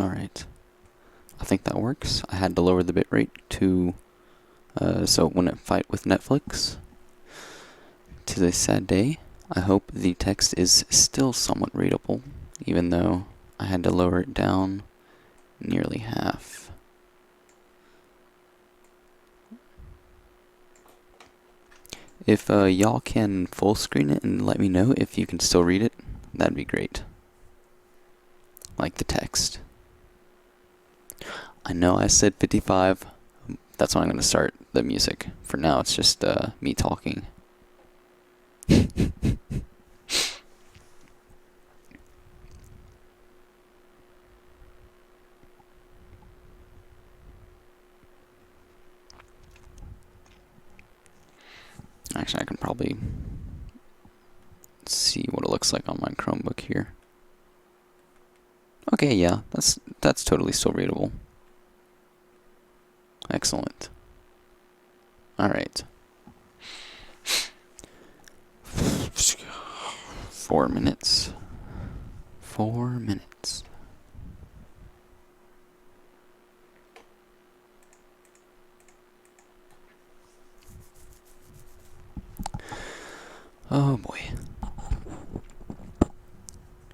Alright. I think that works. I had to lower the bitrate to so it wouldn't fight with Netflix. 'Tis a sad day. I hope the text is still somewhat readable, even though I had to lower it down nearly half. If y'all can full screen it and let me know if you can still read it, that'd be great. Like the text. I know I said 55. That's when I'm going to start the music. For now, it's just me talking. Actually, I can probably see what it looks like on my Chromebook here. Okay, yeah, that's totally still readable. Excellent. Alright. 4 minutes. 4 minutes. Oh boy.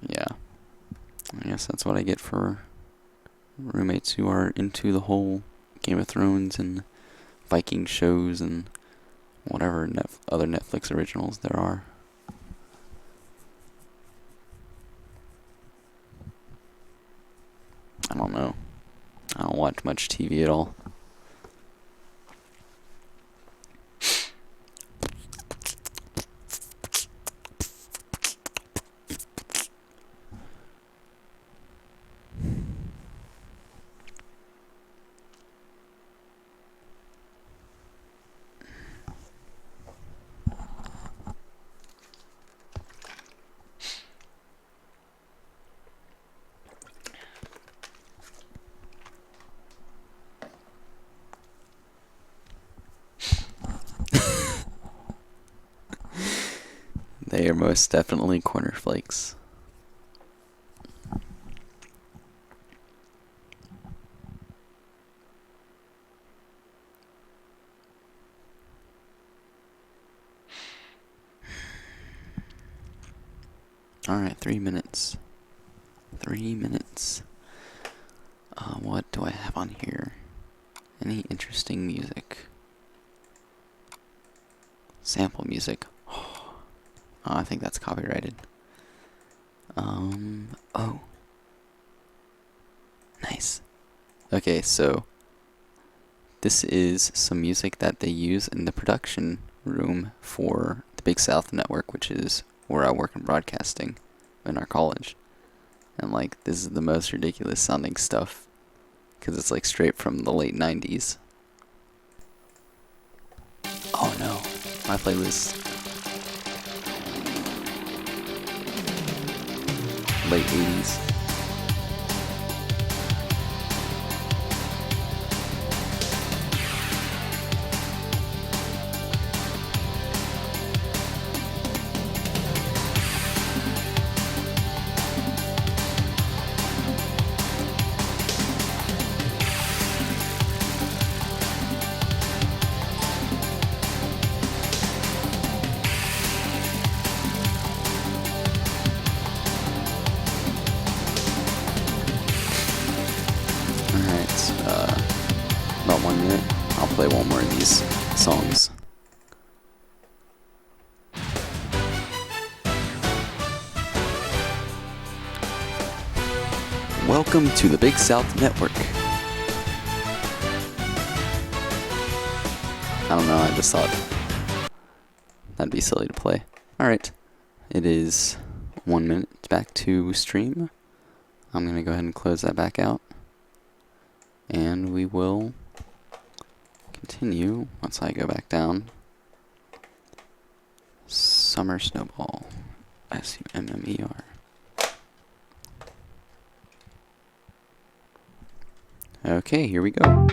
Yeah. I guess that's what I get for roommates who are into the whole Game of Thrones and Viking shows and whatever other Netflix originals there are. I don't know. I don't watch much TV at all. They are most definitely corner flakes. Alright, 3 minutes. 3 minutes. What do I have on here? Any interesting music? Sample music. Oh, I think that's copyrighted. Oh. Nice. Okay, so this is some music that they use in the production room for the Big South Network, which is where I work in broadcasting in our college. And like, this is the most ridiculous sounding stuff, because it's like straight from the late 90s. Oh no, my playlist. Late 80s. About 1 minute. I'll play one more of these songs. Welcome to the Big South Network. I don't know, I just thought that'd be silly to play. Alright, it is 1 minute back to stream. I'm gonna go ahead and close that back out. And we will continue once I go back down. Summer Snowball. SUMMER. Okay, here we go.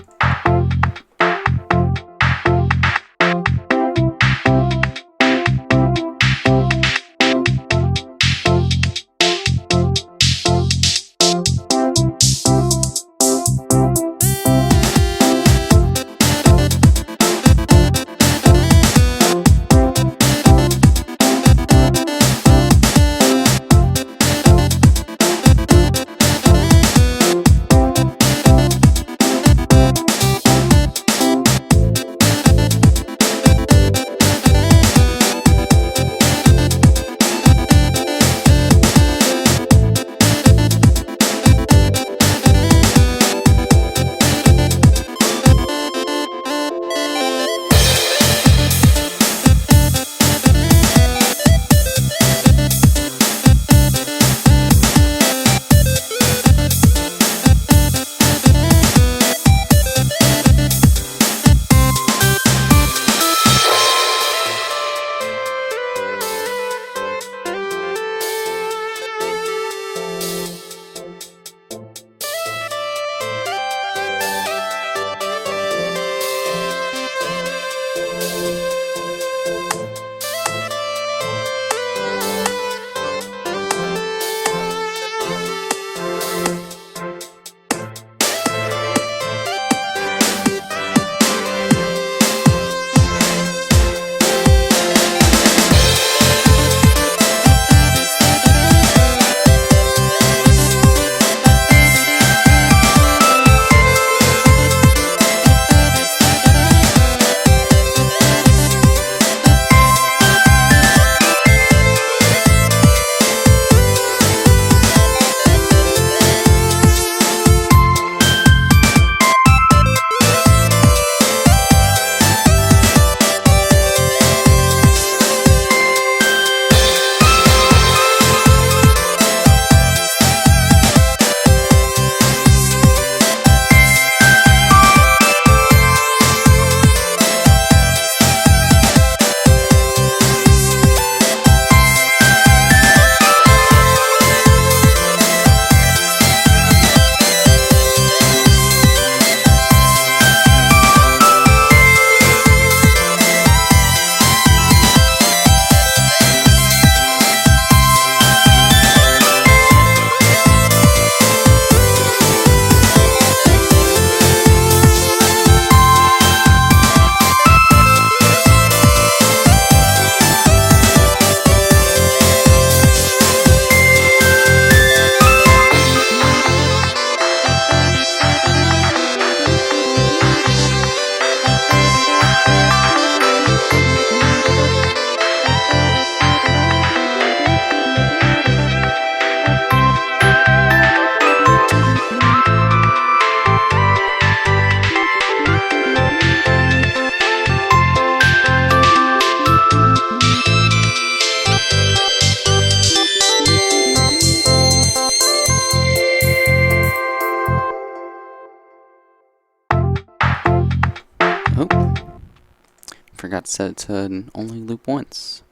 forgot to set it to only loop once.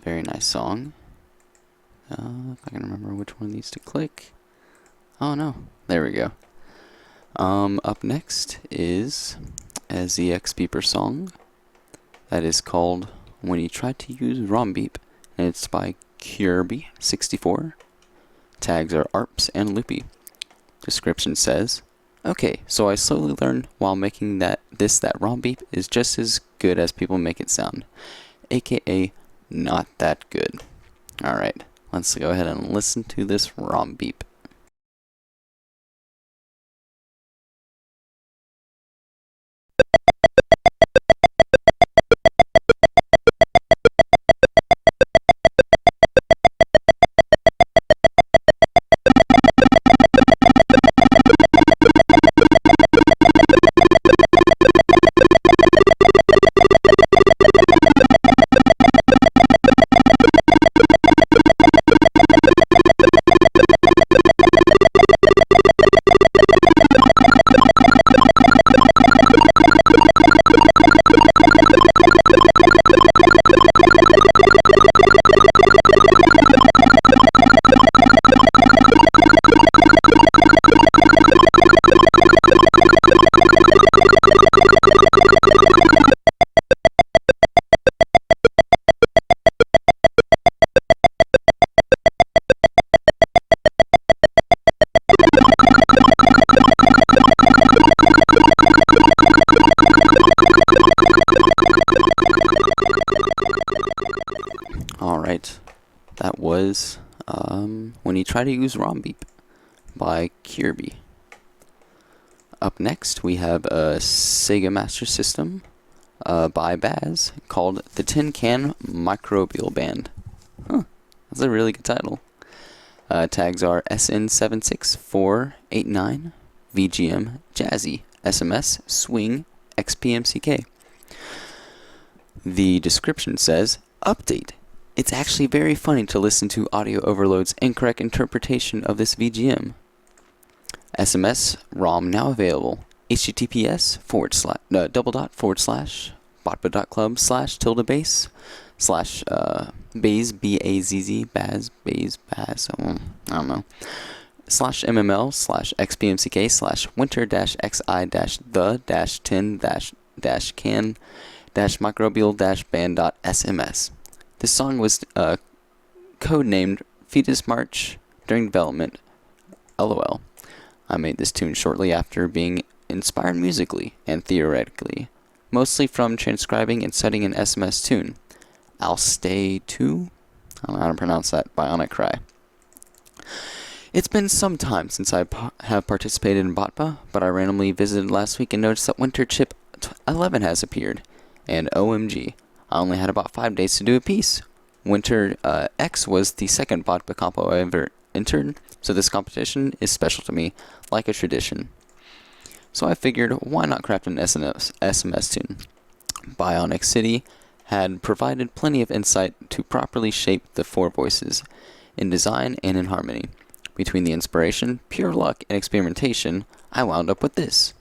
Very nice song. If I can remember which one of these to click. Oh no, there we go. Up next is a ZX Beeper song that is called When You Try to Use ROM Beep, and it's by Kirby64. Tags are ARPS and Loopy. Description says, okay, so I slowly learned while making that ROM Beep is just as good as people make it sound, aka not that good. Alright, let's go ahead and listen to this ROM Beep. Alright, that was When You Try to Use ROM Beep by Kirby. Up next, we have a Sega Master System by Baz called The Tin Can Microbial Band. Huh, that's a really good title. Tags are SN76489, VGM, Jazzy, SMS, Swing, XPMCK. The description says, update. It's actually very funny to listen to Audio Overload's incorrect interpretation of this VGM. SMS ROM now available. HTTPS /botba.club/tilde/base/ baz I don't know /mml/xpmck/winter-xi-the-can-microbial-band.sms. This song was codenamed Fetus March during development. LOL. I made this tune shortly after being inspired musically and theoretically, mostly from transcribing and studying an SMS tune. I'll stay to, I don't know how to pronounce that, Bionic Cry. It's been some time since I have participated in BotB, but I randomly visited last week and noticed that Winter Chip 11 has appeared, and OMG, I only had about 5 days to do a piece. Winter X was the second BotB compo I ever entered, so this competition is special to me, like a tradition. So I figured, why not craft an SMS tune? Bionic City had provided plenty of insight to properly shape the four voices, in design and in harmony. Between the inspiration, pure luck, and experimentation, I wound up with this.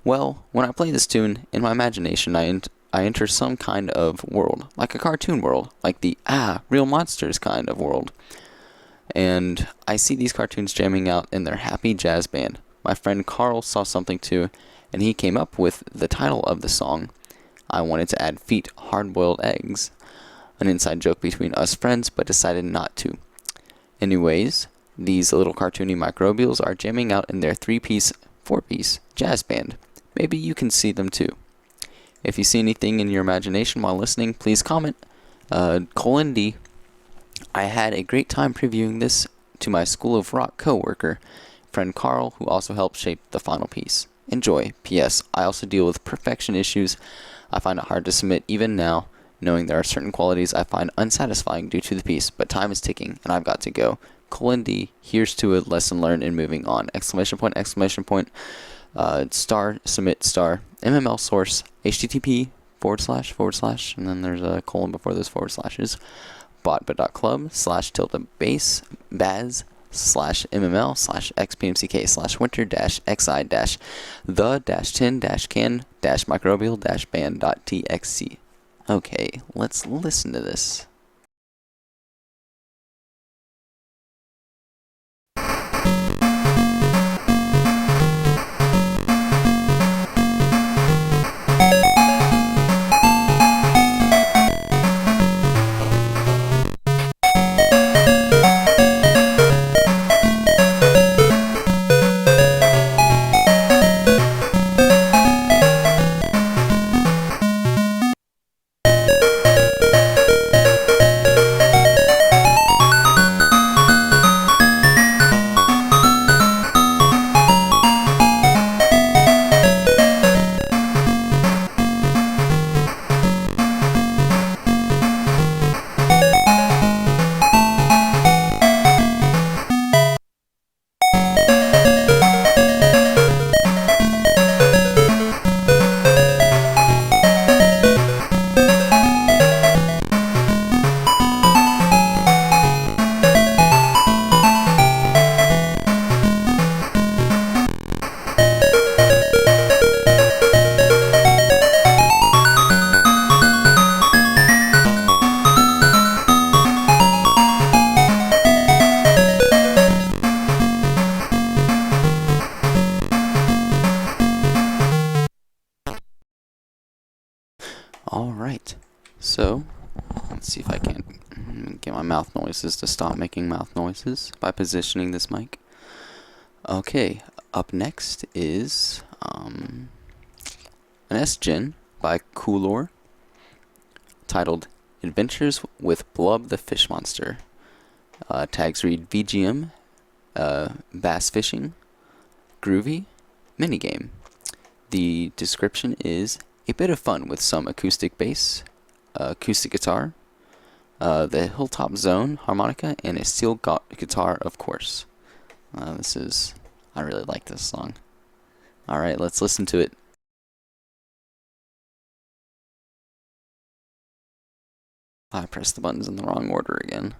Well, when I play this tune, in my imagination I enter some kind of world, like a cartoon world, like the real monsters kind of world. And I see these cartoons jamming out in their happy jazz band. My friend Carl saw something too, and he came up with the title of the song. I wanted to add feet hard-boiled eggs, an inside joke between us friends, but decided not to. Anyways, these little cartoony microbials are jamming out in their 3-piece, 4-piece jazz band. Maybe you can see them too. If you see anything in your imagination while listening, please comment. :D. I had a great time previewing this to my School of Rock co-worker, friend Carl, who also helped shape the final piece. Enjoy. P.S. I also deal with perfection issues. I find it hard to submit even now, knowing there are certain qualities I find unsatisfying due to the piece, but time is ticking, and I've got to go. :D. Here's to a lesson learned and moving on. ! Star, submit, star, MML source, HTTP, // and then there's a : before those // botba.club /tilde base baz /mml/xpmck/winter-xi-the-10-can-microbial-band.txt. Okay, let's listen to this. Alright, so let's see if I can get my mouth noises to stop making mouth noises by positioning this mic. Okay, up next is an S-Gen by Coolor titled Adventures with Blub the Fish Monster. Tags read VGM, Bass Fishing, Groovy, Minigame. The description is a bit of fun with some acoustic bass, acoustic guitar, the Hilltop Zone harmonica, and a steel guitar, of course. I really like this song. Alright, let's listen to it. I pressed the buttons in the wrong order again.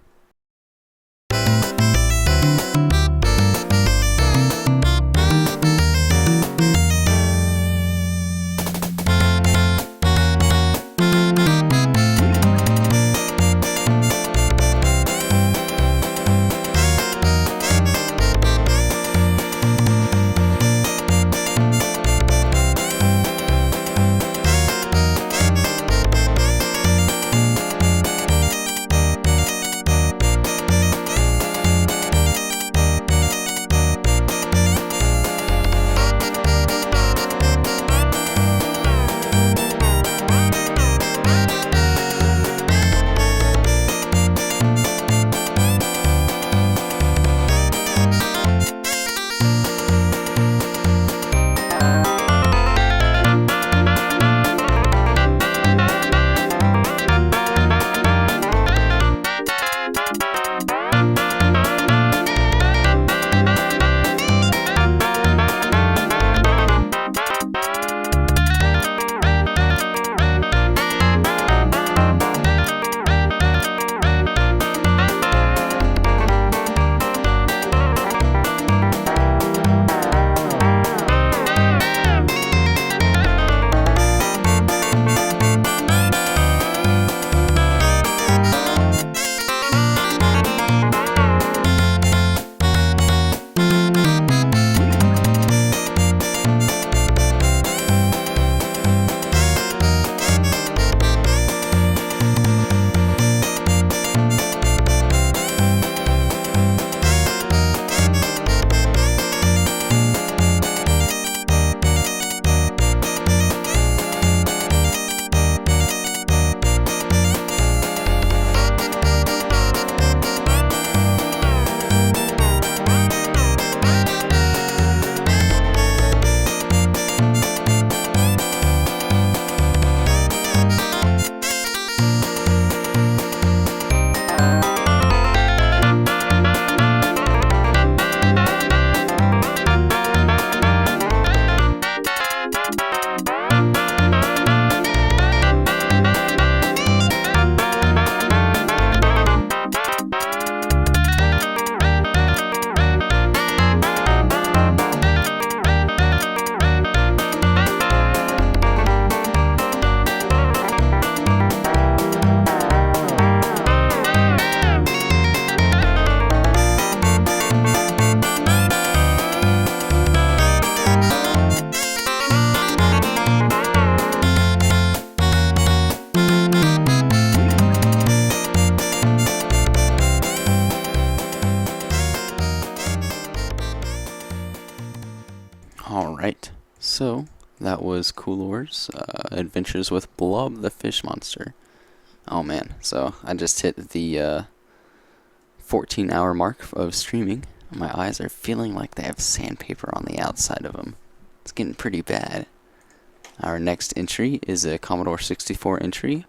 Alright, so that was Coolor's Adventures with Blob the Fish Monster. Oh man, so I just hit the 14-hour mark of streaming. My eyes are feeling like they have sandpaper on the outside of them. It's getting pretty bad. Our next entry is a Commodore 64 entry,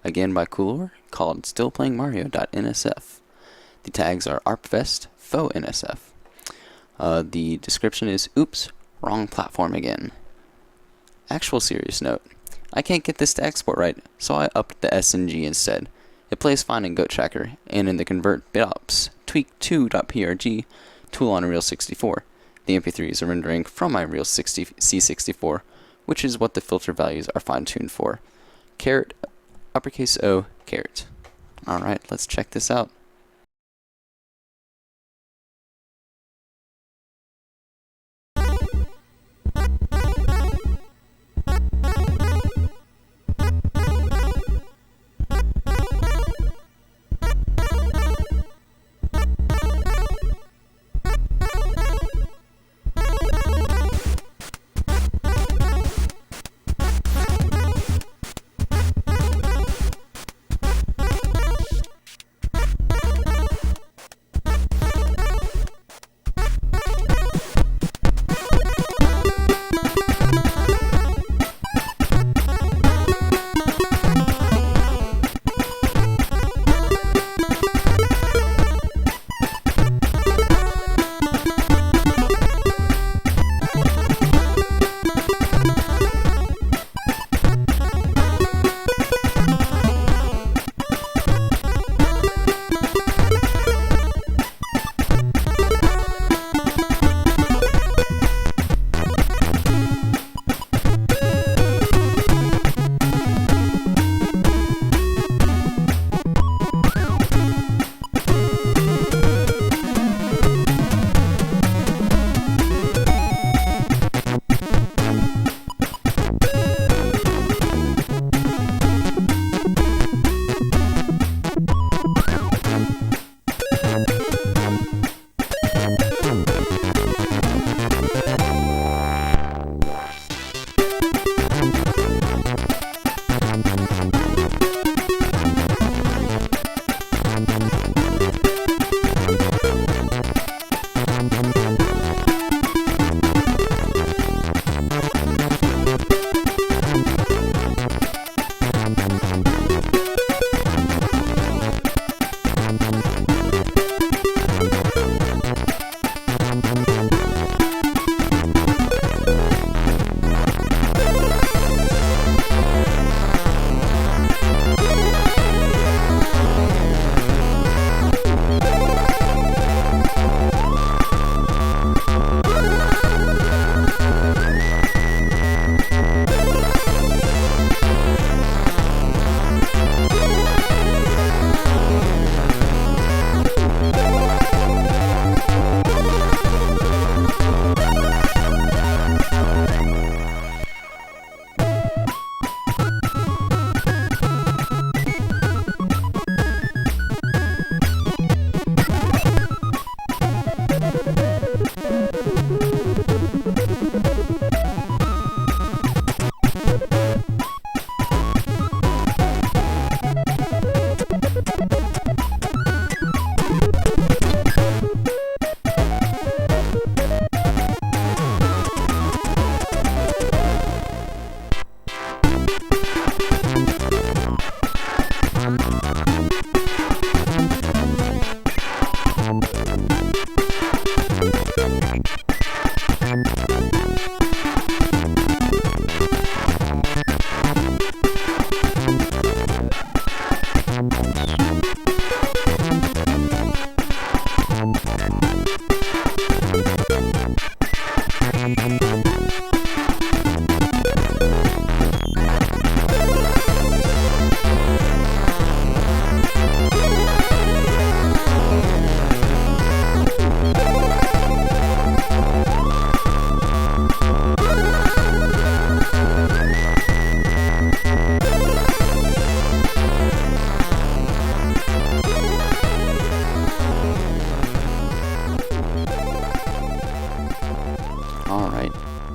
again by Coolor, called StillPlayingMario.nsf. The tags are ARPFest, Faux NSF. The description is, oops, wrong platform again. Actual serious note, I can't get this to export right, so I upped the SNG instead. It plays fine in Goat Tracker, and in the Convert BitOps tweak2.prg tool on a Real 64. The MP3 is a rendering from my Real C64, which is what the filter values are fine-tuned for. Caret, uppercase O, caret. Alright, let's check this out.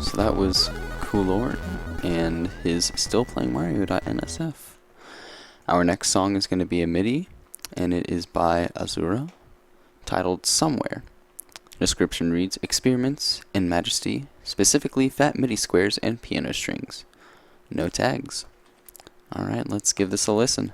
So that was Coolor and his Still Playing Mario.nsf. Our next song is going to be a MIDI, and it is by Azura, titled Somewhere. Description reads, experiments in majesty, specifically fat MIDI squares and piano strings. No tags. Alright, let's give this a listen.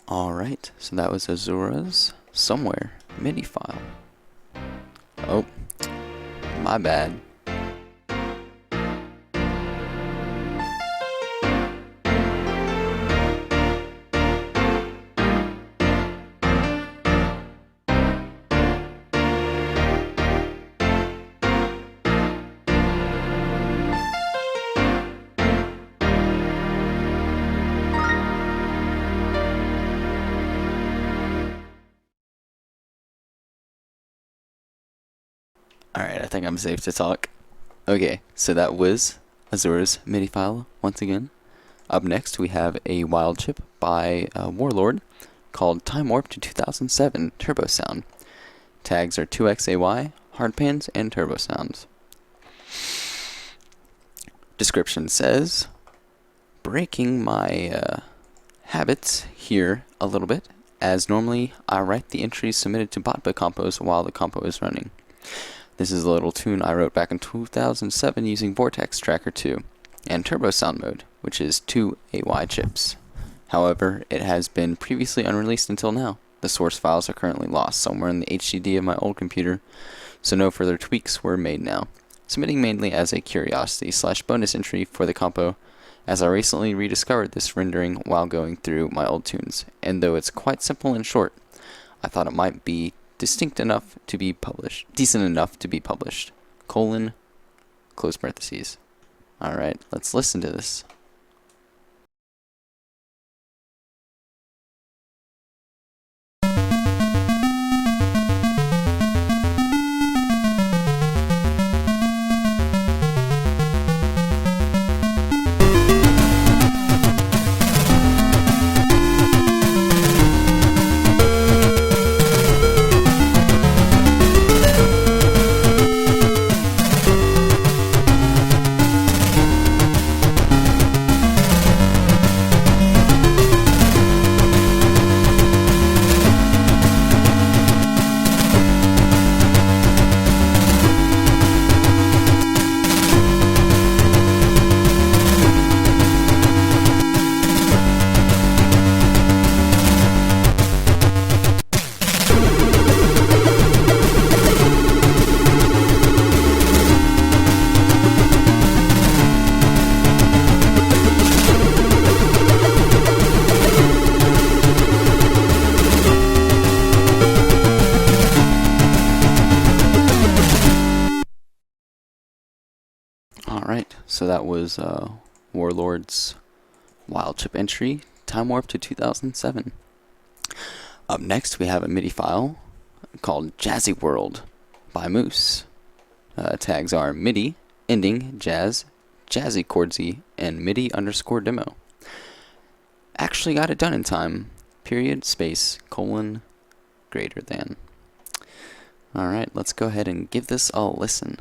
Alright, so that was Azura's Somewhere MIDI file. Oh, my bad. Alright, I think I'm safe to talk. Okay, so that was Azura's MIDI file once again. Up next we have a wild chip by Warlord called Time Warp to 2007 Turbo Sound. Tags are 2xAY, hard pans, and turbo sounds. Description says, breaking my habits here a little bit, as normally I write the entries submitted to BotB compos while the compo is running. This is a little tune I wrote back in 2007 using Vortex Tracker 2 and Turbo Sound Mode, which is 2 AY chips. However, it has been previously unreleased until now. The source files are currently lost somewhere in the HDD of my old computer, so no further tweaks were made now. Submitting mainly as a curiosity/bonus entry for the compo, as I recently rediscovered this rendering while going through my old tunes, and though it's quite simple and short, I thought it might be decent enough to be published. Close parentheses. Alright, let's listen to this. so that was Warlord's Wild Chip entry, Time Warp to 2007. Up next, we have a MIDI file called Jazzy World by Moose. Tags are MIDI, ending, jazz, jazzy chordsy, and MIDI underscore demo. Actually got it done in time. Period, space, colon, greater than. Alright, let's go ahead and give this a listen.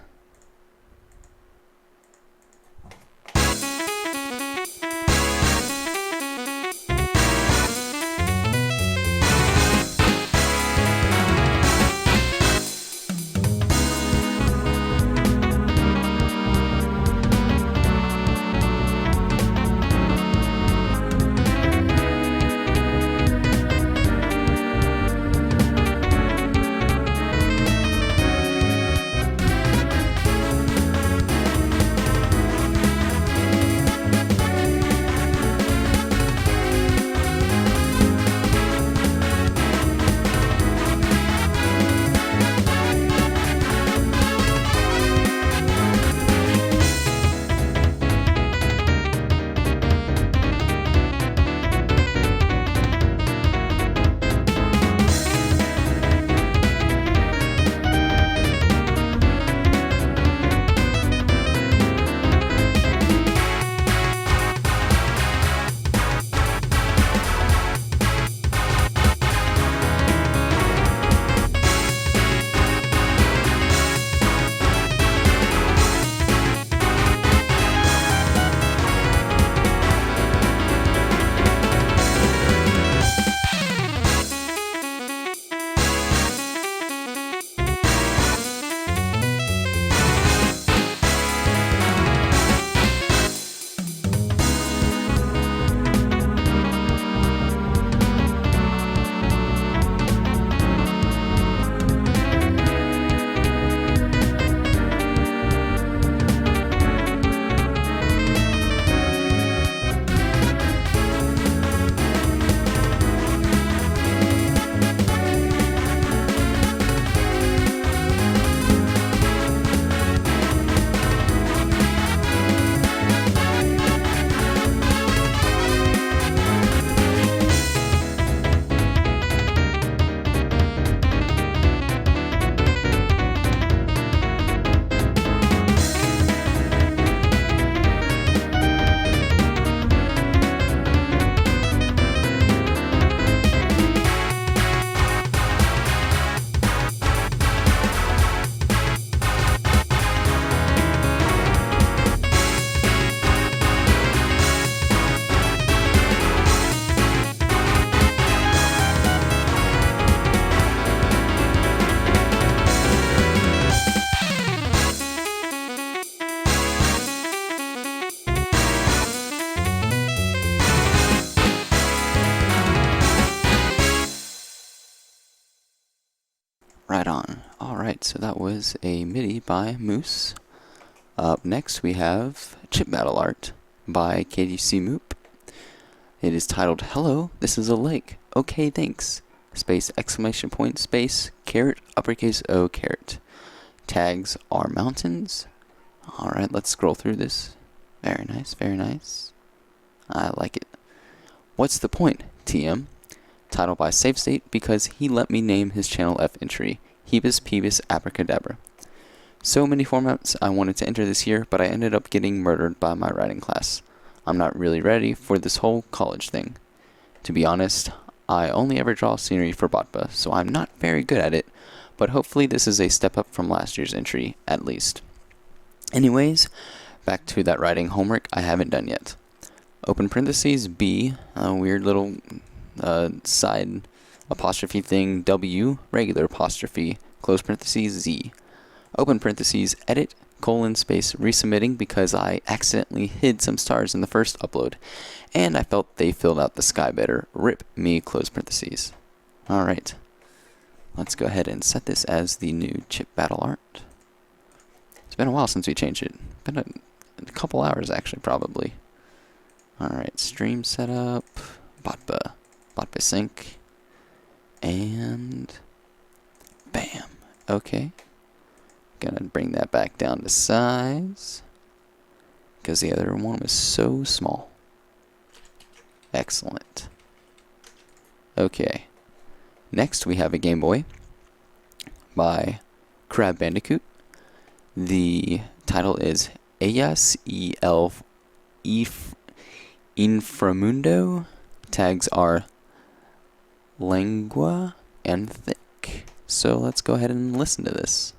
Right on. Alright, so that was a MIDI by Moose. Up next we have Chip Battle Art by KDC Moop. It is titled Hello, This is a Lake. Okay, thanks. Space, exclamation point, space, caret, uppercase O, caret. Tags are mountains. Alright, let's scroll through this. Very nice, very nice. I like it. What's the point, TM? Title by Save State because he let me name his channel F entry, Hebus Peebus Abracadabra. So many formats I wanted to enter this year, but I ended up getting murdered by my writing class. I'm not really ready for this whole college thing. To be honest, I only ever draw scenery for BotB, so I'm not very good at it, but hopefully this is a step up from last year's entry, at least. Anyways, back to that writing homework I haven't done yet. Open parentheses, B, a weird little side apostrophe thing, W, regular apostrophe, close parentheses, Z. Open parentheses, edit, colon, space, resubmitting because I accidentally hid some stars in the first upload, and I felt they filled out the sky better, rip me, close parentheses. Alright, let's go ahead and set this as the new Chip Battle Art. It's been a while since we changed it. Been a couple hours actually, probably. Alright, stream setup, BotB sync, and bam. Okay. Gonna bring that back down to size. because the other one was so small. Excellent. Okay. Next we have a Game Boy by Crab Bandicoot. The title is Ellas y el Inframundo. Tags are Lengua and Thick. So let's go ahead and listen to this.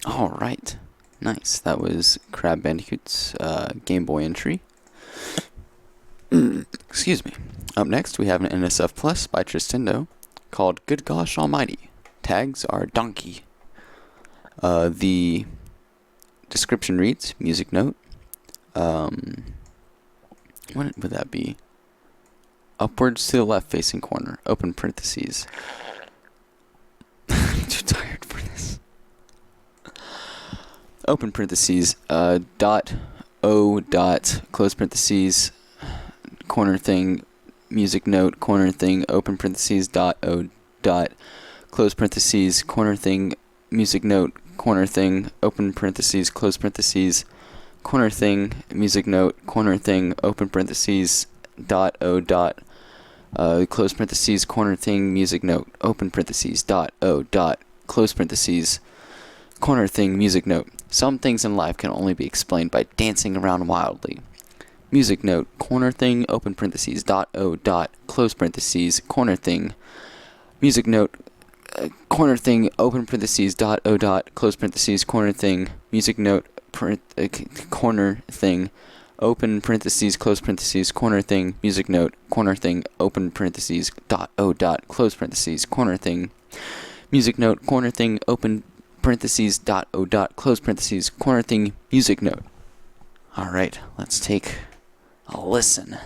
Alright, nice. That was Crab Bandicoot's Game Boy entry. Excuse me. Up next, we have an NSF Plus by Tristendo called Good Gosh Almighty. Tags are Donkey. The description reads, music note. What would that be? Upwards to the left facing corner, open parentheses. I'm too tired for this. Open parentheses, dot, o, dot, close parentheses, corner thing, music note, corner thing, open parentheses, dot, o, dot, close parentheses, corner thing, music note, corner thing, open parentheses, close parentheses, corner thing, music note, corner thing, open parentheses, dot, o, dot, close parentheses, corner thing, music note, open parentheses, dot, o, dot, close parentheses, corner thing, music note. Some things in life can only be explained by dancing around wildly. Music note, corner thing, open parentheses, dot, o, dot, close parentheses, corner thing, music note, corner thing, open parentheses, dot, o, dot, close parentheses, corner thing, music note, corner thing, open parentheses, close parentheses, corner thing, music note, corner thing, open parentheses, dot, o, dot, close parentheses, corner thing, music note, corner thing, open parentheses, dot, o, dot, close parentheses, corner thing, music note. Alright, let's take a listen.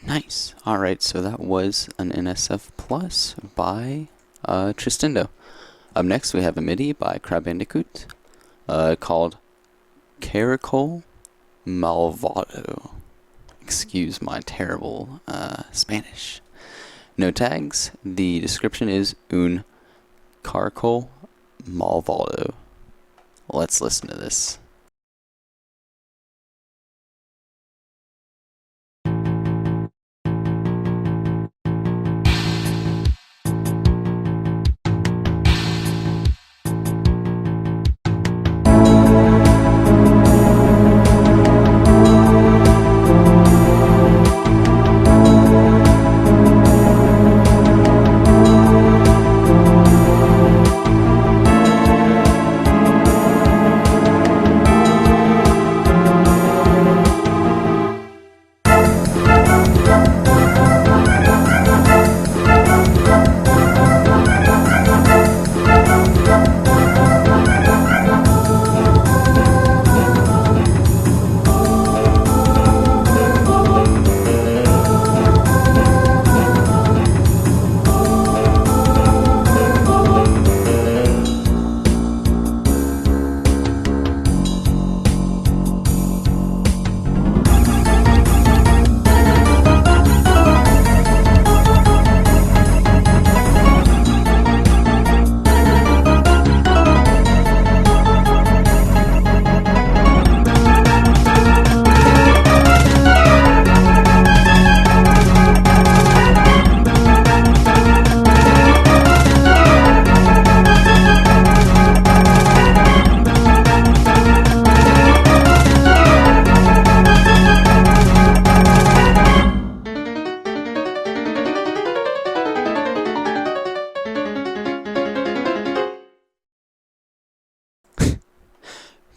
Nice. Alright, so that was an NSF Plus by Tristindo. Up next we have a MIDI by Crab Bandicoot called Caracol Malvado. excuse my terrible Spanish. No tags. The description is un caracol malvado. Let's listen to this.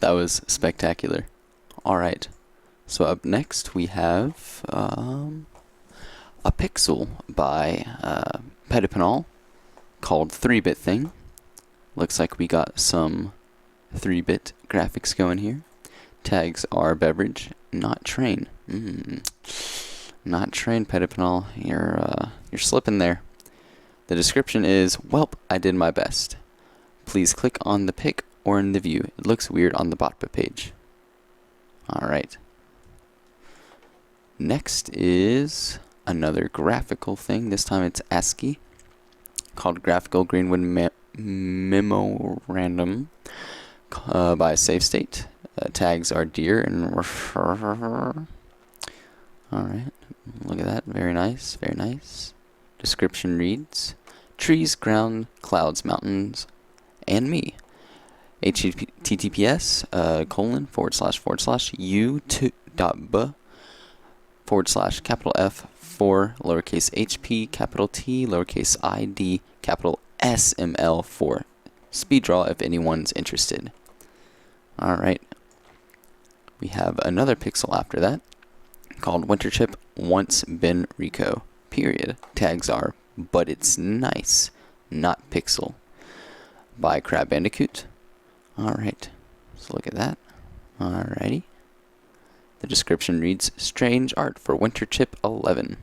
That was spectacular. Alright, so up next we have a pixel by Pedipinol called 3-Bit Thing. Looks like we got some 3-bit graphics going here. Tags are beverage, not train. Not train, Pedipinol. You're slipping there. The description is, "Welp, I did my best. Please click on the pic or in the view. It looks weird on the BotB page." Alright. Next is another graphical thing. This time it's ASCII, called Graphical Greenwood Memorandum by Safe State. Tags are deer and Alright, look at that. Very nice, very nice. Description reads, trees, ground, clouds, mountains, and me. https://u2.b/F for lowercase hp, capital T, lowercase id, capital SML for speed draw if anyone's interested. Alright. We have another pixel after that called Winter Chip Once Been Rico. Period. Tags are But It's Nice, Not Pixel by Crab Bandicoot. Alright, so look at that. Alrighty. The description reads, strange art for Winter Chip 11.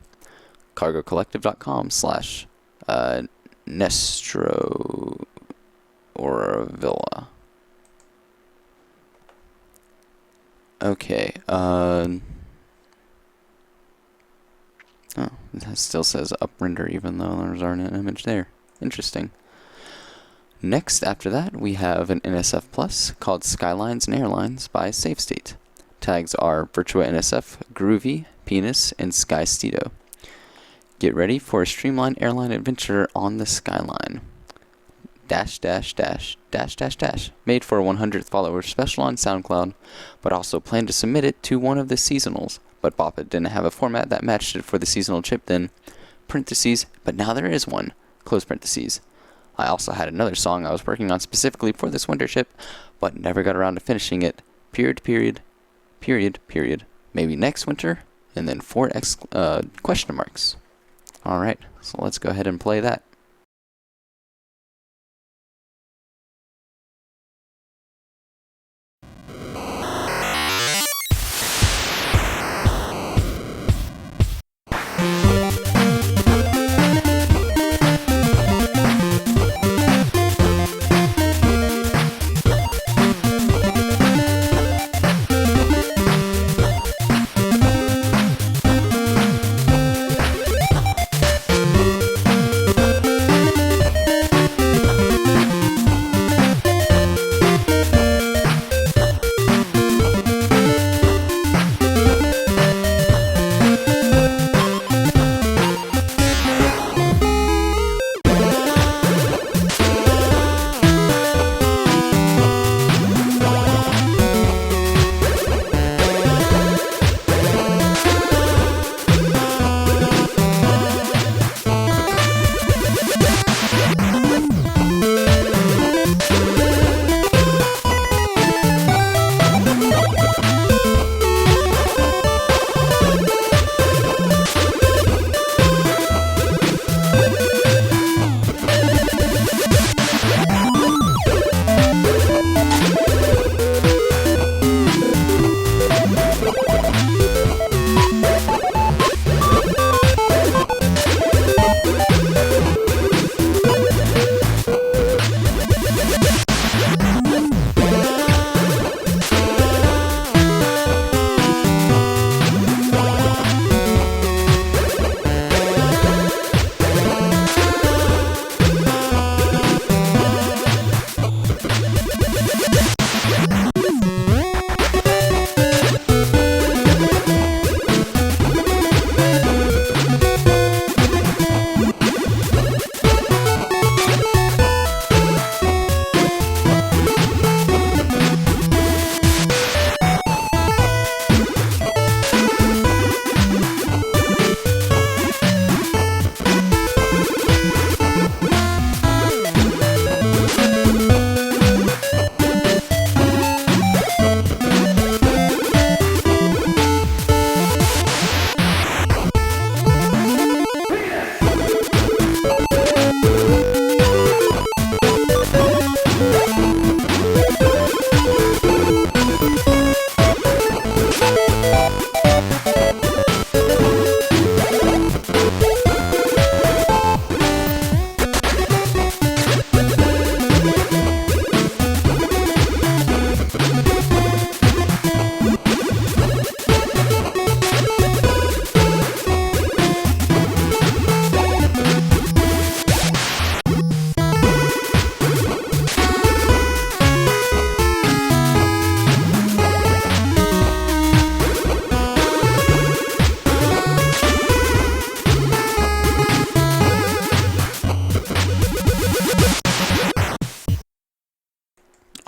cargocollective.com/Nestro or Villa. Okay, oh, that still says uprender even though there's already an image there. Interesting. Next, after that, we have an NSF Plus called Skylines and Airlines by Safe State. Tags are Virtua NSF, Groovy, Penis, and Sky Steedo. Get ready for a streamlined airline adventure on the skyline. Dash, dash, dash, dash, dash, dash. Made for a 100th follower special on SoundCloud, but also plan to submit it to one of the seasonals. But BotB didn't have a format that matched it for the seasonal chip then. Parentheses, but now there is one. Close parentheses. I also had another song I was working on specifically for this winter chip, but never got around to finishing it. Period. Maybe next winter, and then 4 question marks. Alright, so let's go ahead and play that.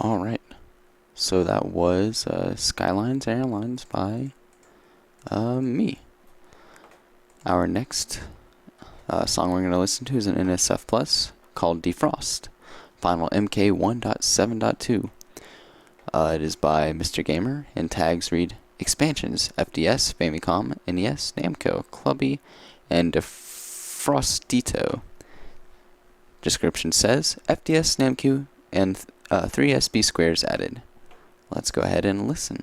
Alright, so that was Skylines Airlines by me. Our next song we're going to listen to is an NSF Plus called Defrost, final MK 1.7.2. It is by Mr. Gamer, and tags read Expansions, FDS, Famicom, NES, Namco, Clubby, and Defrostito. Description says, FDS, Namco, and 3 SB squares added. Let's go ahead and listen.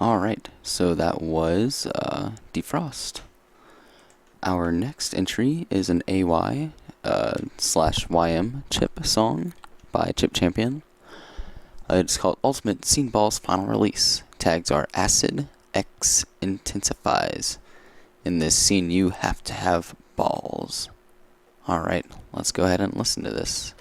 Alright, so that was Defrost. Our next entry is an AY slash YM chip song by Chip Champion. It's called Ultimate Scene Ball's final release. Tags are Acid X Intensifies. In this scene, you have to have balls. Alright, let's go ahead and listen to this.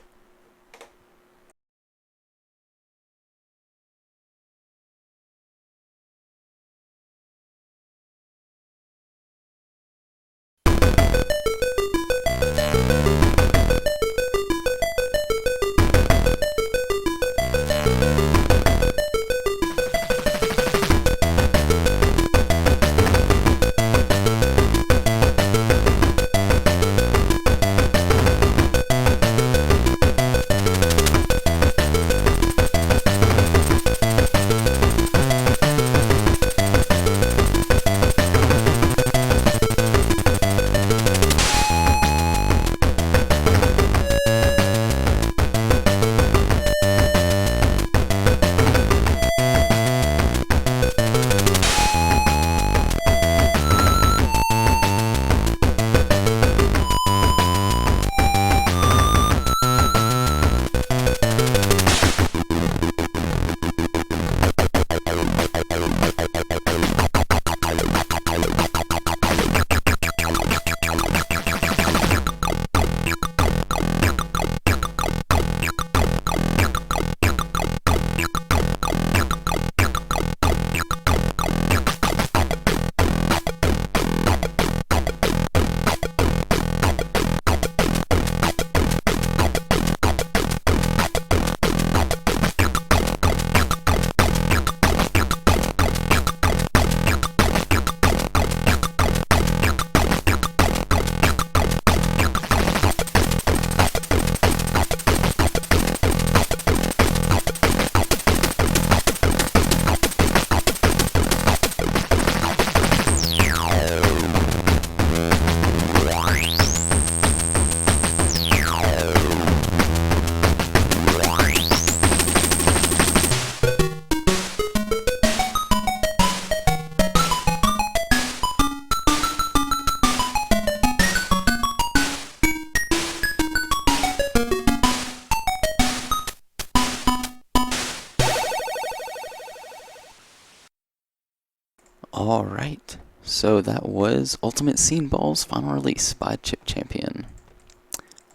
Alright, so that was Ultimate Scene Ball's final release by Chip Champion.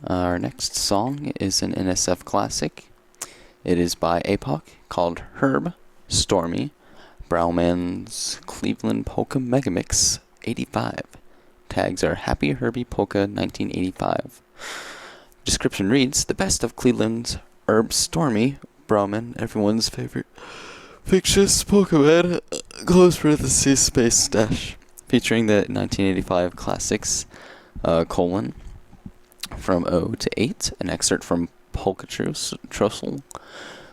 Our next song is an NSF classic. It is by APOC, called Herb, Stormy, Browman's Cleveland Polka Megamix 85. Tags are Happy Herbie Polka 1985. Description reads, the best of Cleveland's Herb Stormy, Browman, everyone's favorite fictitious polka band, close parentheses, space dash, featuring the 1985 classics, colon, from 0 to 8, an excerpt from Polka Trussel,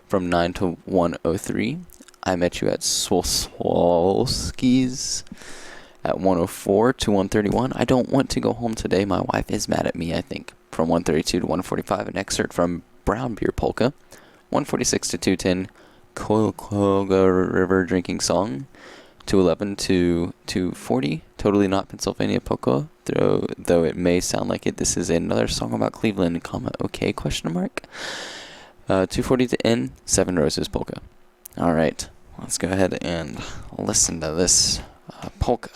from 9 to 103, I Met You at Swolski's, at 104 to 131, I Don't Want to Go Home Today, My Wife is Mad at Me, I think, from 132 to 145, an excerpt from Brown Beer Polka, 146 to 210, Cuyahoga River Drinking Song, 211 to 240, Totally Not Pennsylvania Polka, though it may sound like it, this is another song about Cleveland, okay, question mark, 240 to N, Seven Roses Polka. Alright, let's go ahead and listen to this polka.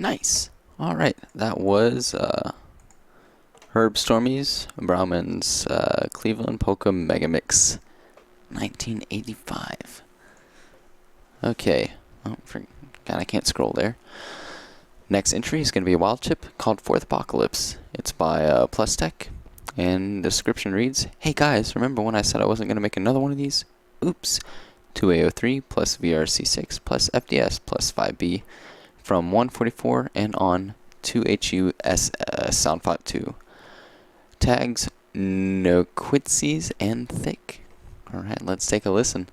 Nice. Alright, that was Herb Stormy's Brauman's Cleveland Polka Megamix 1985. Okay. Oh, God, I can't scroll there. Next entry is going to be a wild chip called Fourth Apocalypse. It's by Plus Tech, and the description reads, "Hey guys, remember when I said I wasn't going to make another one of these? Oops. 2A03 plus VRC6 plus FDS plus 5B from 144 and on 2HUS Soundfont 2. Tags Noquitsies and Thick." Alright, let's take a listen.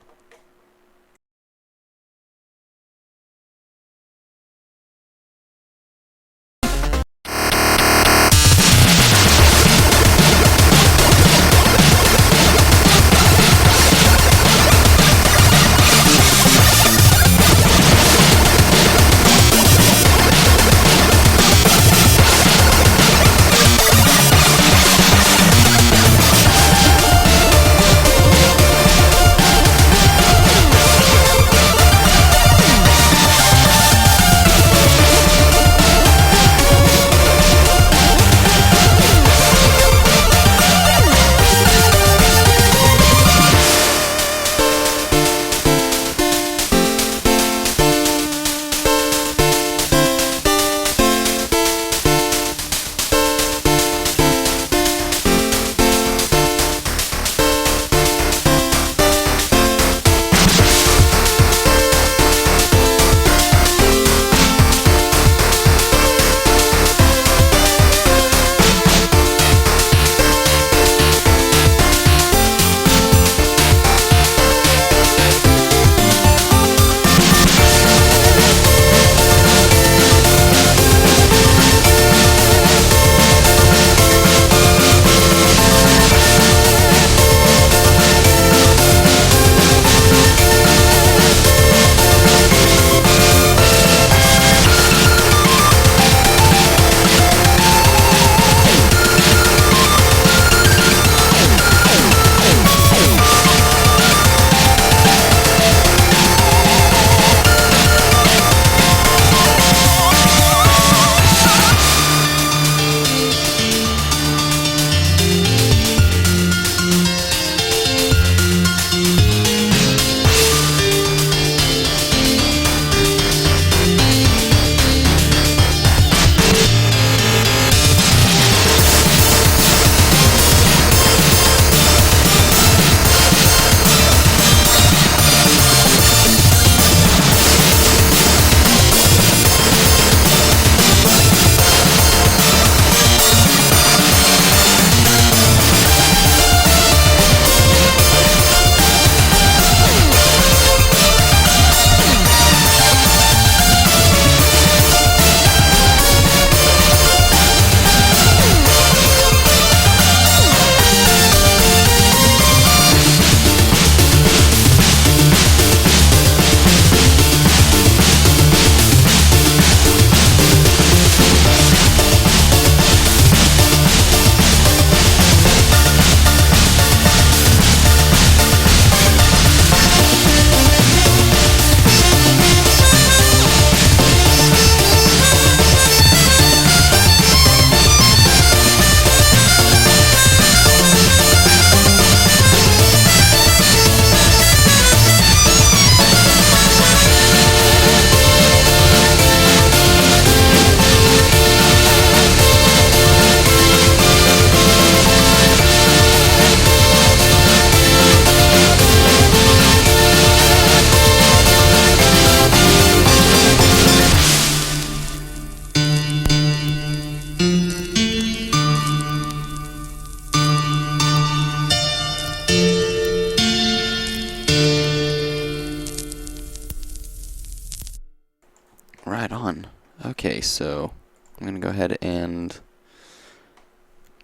Right on. Okay, so I'm going to go ahead and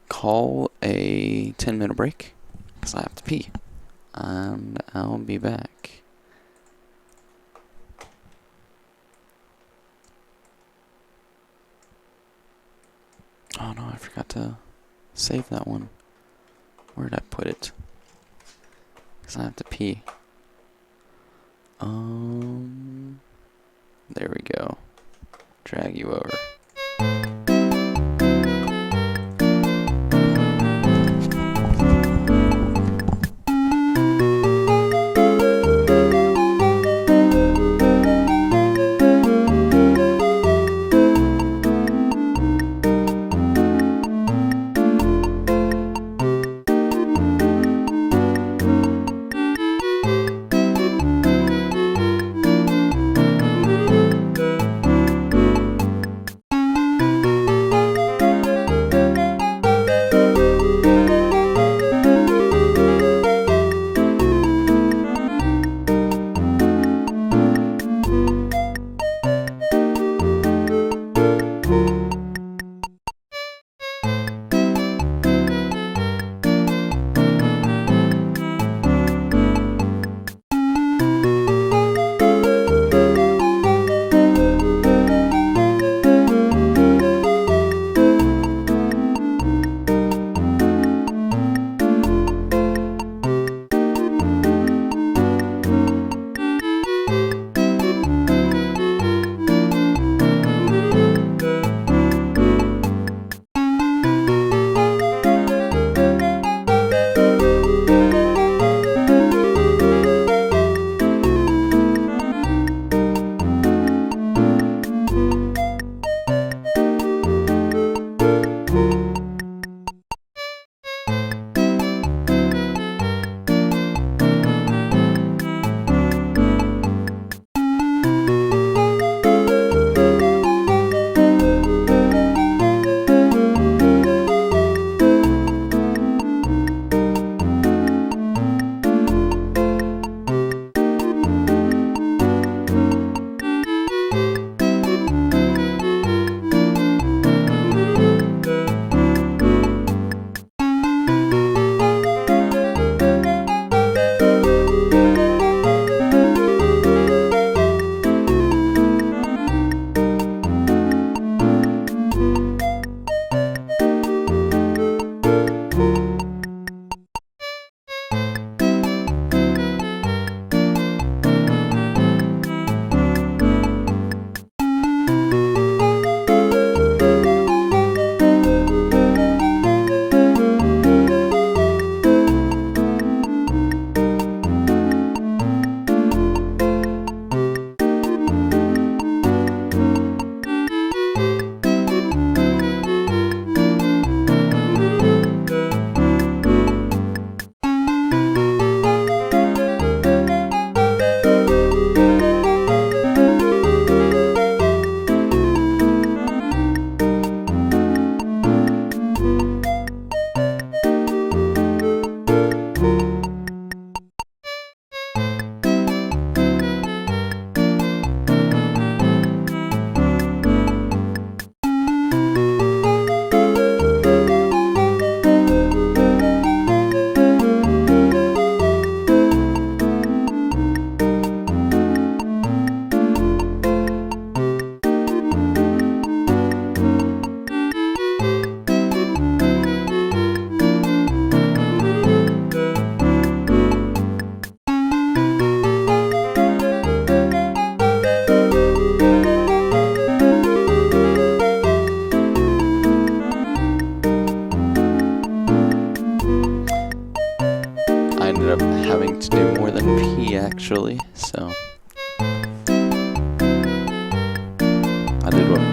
call a 10-minute break because I have to pee. And I'll be back. Oh no, I forgot to save that one. Where did I put it? Because I have to pee. There we go. Drag you over.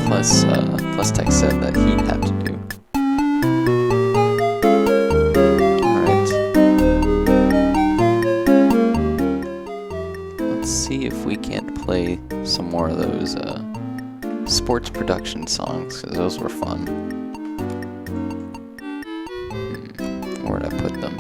plus Tech said that he'd have to do. Alright. Let's see if we can't play some more of those sports production songs, because those were fun. Where'd I put them?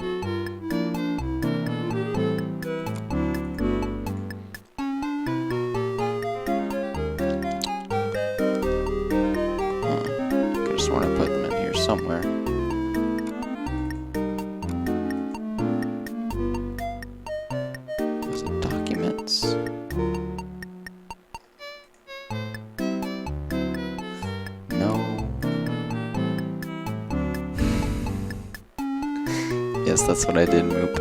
I just want to put them in here somewhere. Was it documents? Yes, that's what I did, Moop.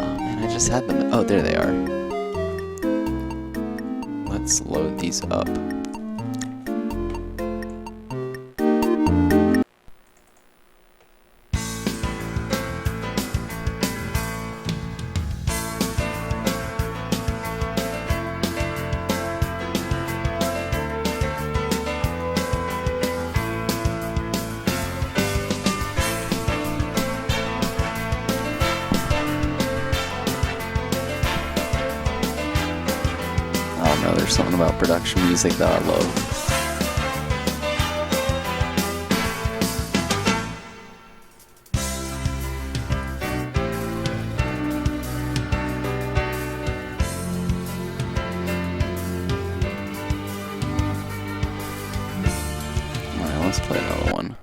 Oh man, I just had them. Oh, there they are. Let's load these up. No, there's something about production music that I love. Alright, let's play another one.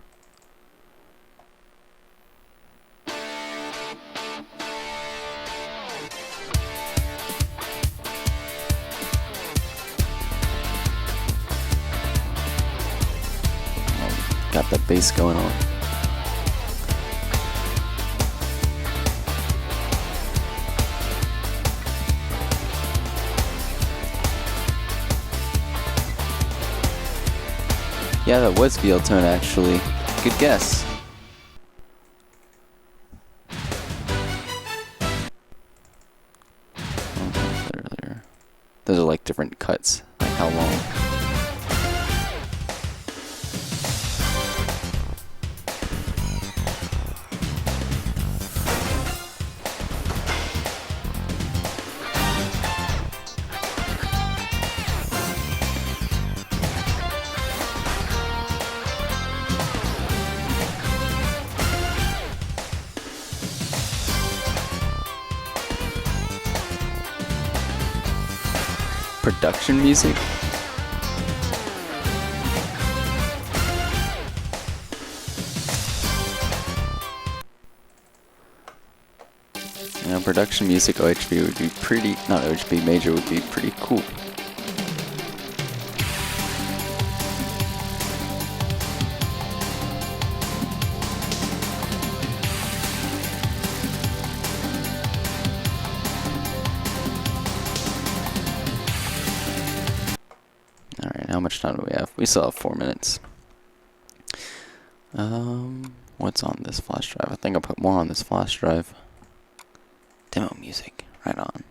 Got that bass going on. Yeah, that was field tone actually. Good guess. There. Those are like different cuts, like how long. Production music? You know, production music OHB would be pretty, not OHB, major would be pretty cool. How much time do we have? We still have 4 minutes. What's on this flash drive? I think I'll put more on this flash drive. Demo music, right on.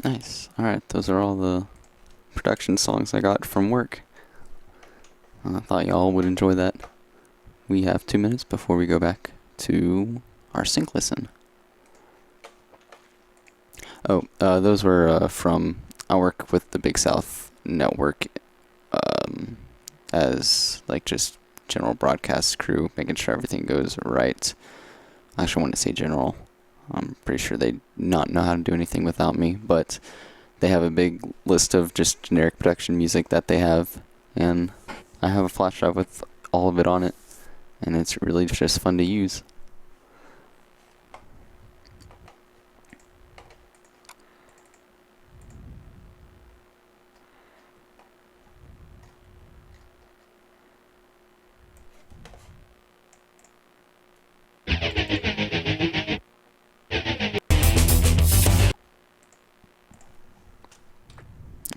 Nice. Alright, those are all the production songs I got from work. I thought y'all would enjoy that. We have 2 minutes before we go back to our sync listen. Oh, those were from, I work with the Big South Network as like just general broadcast crew, making sure everything goes right. I actually want to say general. I'm pretty sure they not know how to do anything without me, but they have a big list of just generic production music that they have, and I have a flash drive with all of it on it, and it's really just fun to use.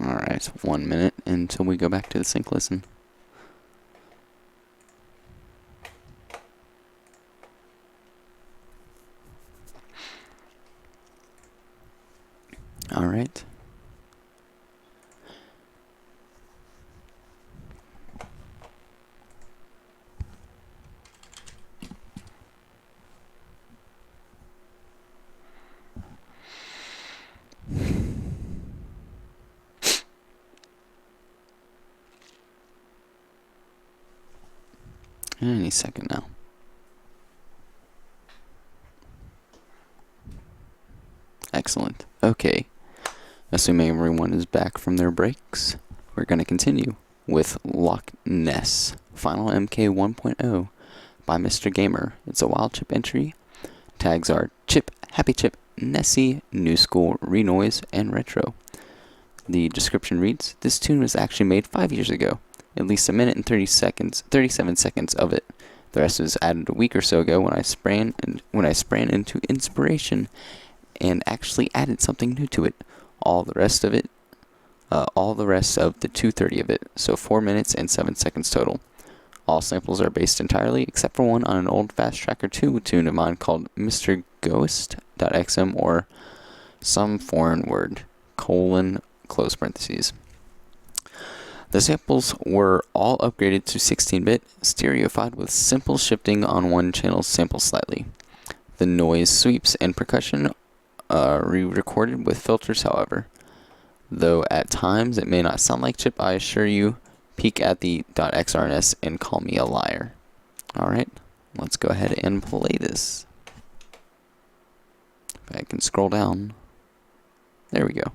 Alright, 1 minute until we go back to the sync listen. Alright. Any second now. Excellent. Okay. Assuming everyone is back from their breaks, we're going to continue with Loch Ness, Final MK 1.0 by Mr. Gamer. It's a wild chip entry. Tags are Chip, Happy Chip, Nessie, New School, Renoise, and Retro. The description reads, this tune was actually made 5 years ago. At least 1 minute and 37 seconds of it. The rest was added a week or so ago when I sprang into inspiration and actually added something new to it. All the rest of the 2:30 of it, so 4 minutes and 7 seconds total. All samples are based entirely, except for one, on an old Fast Tracker 2 tune of mine called Mr. Ghost.xm, or some foreign word, close parentheses. The samples were all upgraded to 16-bit, stereoified with simple shifting on one channel's sample slightly. The noise, sweeps, and percussion are re-recorded with filters, however. Though at times it may not sound like chip, I assure you, peek at the .xrns and call me a liar. Alright, let's go ahead and play this. If I can scroll down. There we go.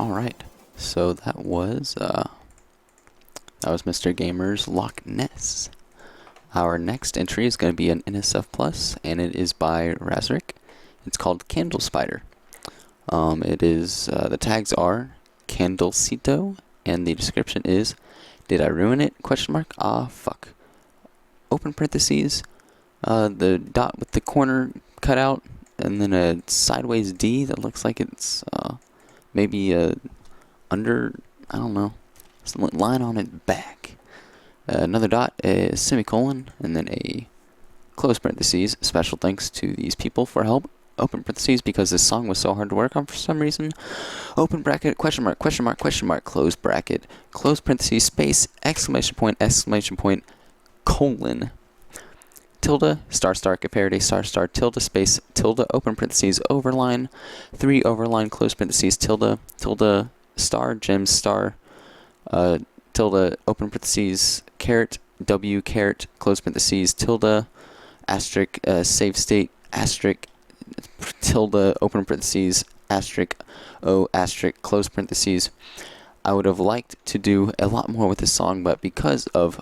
Alright, so that was Mr. Gamer's Loch Ness. Our next entry is going to be an NSF Plus, and it is by Razric. It's called Candle Spider. The tags are Candlecito, and the description is, "Did I ruin it? Question mark. Ah, fuck." Open parentheses, the dot with the corner cut out, and then a sideways D that looks like it's maybe under, I don't know, some line on its back. Another dot, a semicolon, and then a close parentheses. Special thanks to these people for help. Open parentheses, because this song was so hard to work on for some reason. Open bracket, question mark, question mark, question mark, close bracket, close parentheses, space, exclamation point, colon, tilde, star, parody, star, tilde, space, tilde, open parentheses, overline, 3 overline, close parentheses, tilde, star, gems, star, tilde, open parentheses, caret, W, caret, close parentheses, tilde, asterisk, save state, asterisk, tilde, open parentheses, asterisk, O, asterisk, close parentheses. I would have liked to do a lot more with this song, but because of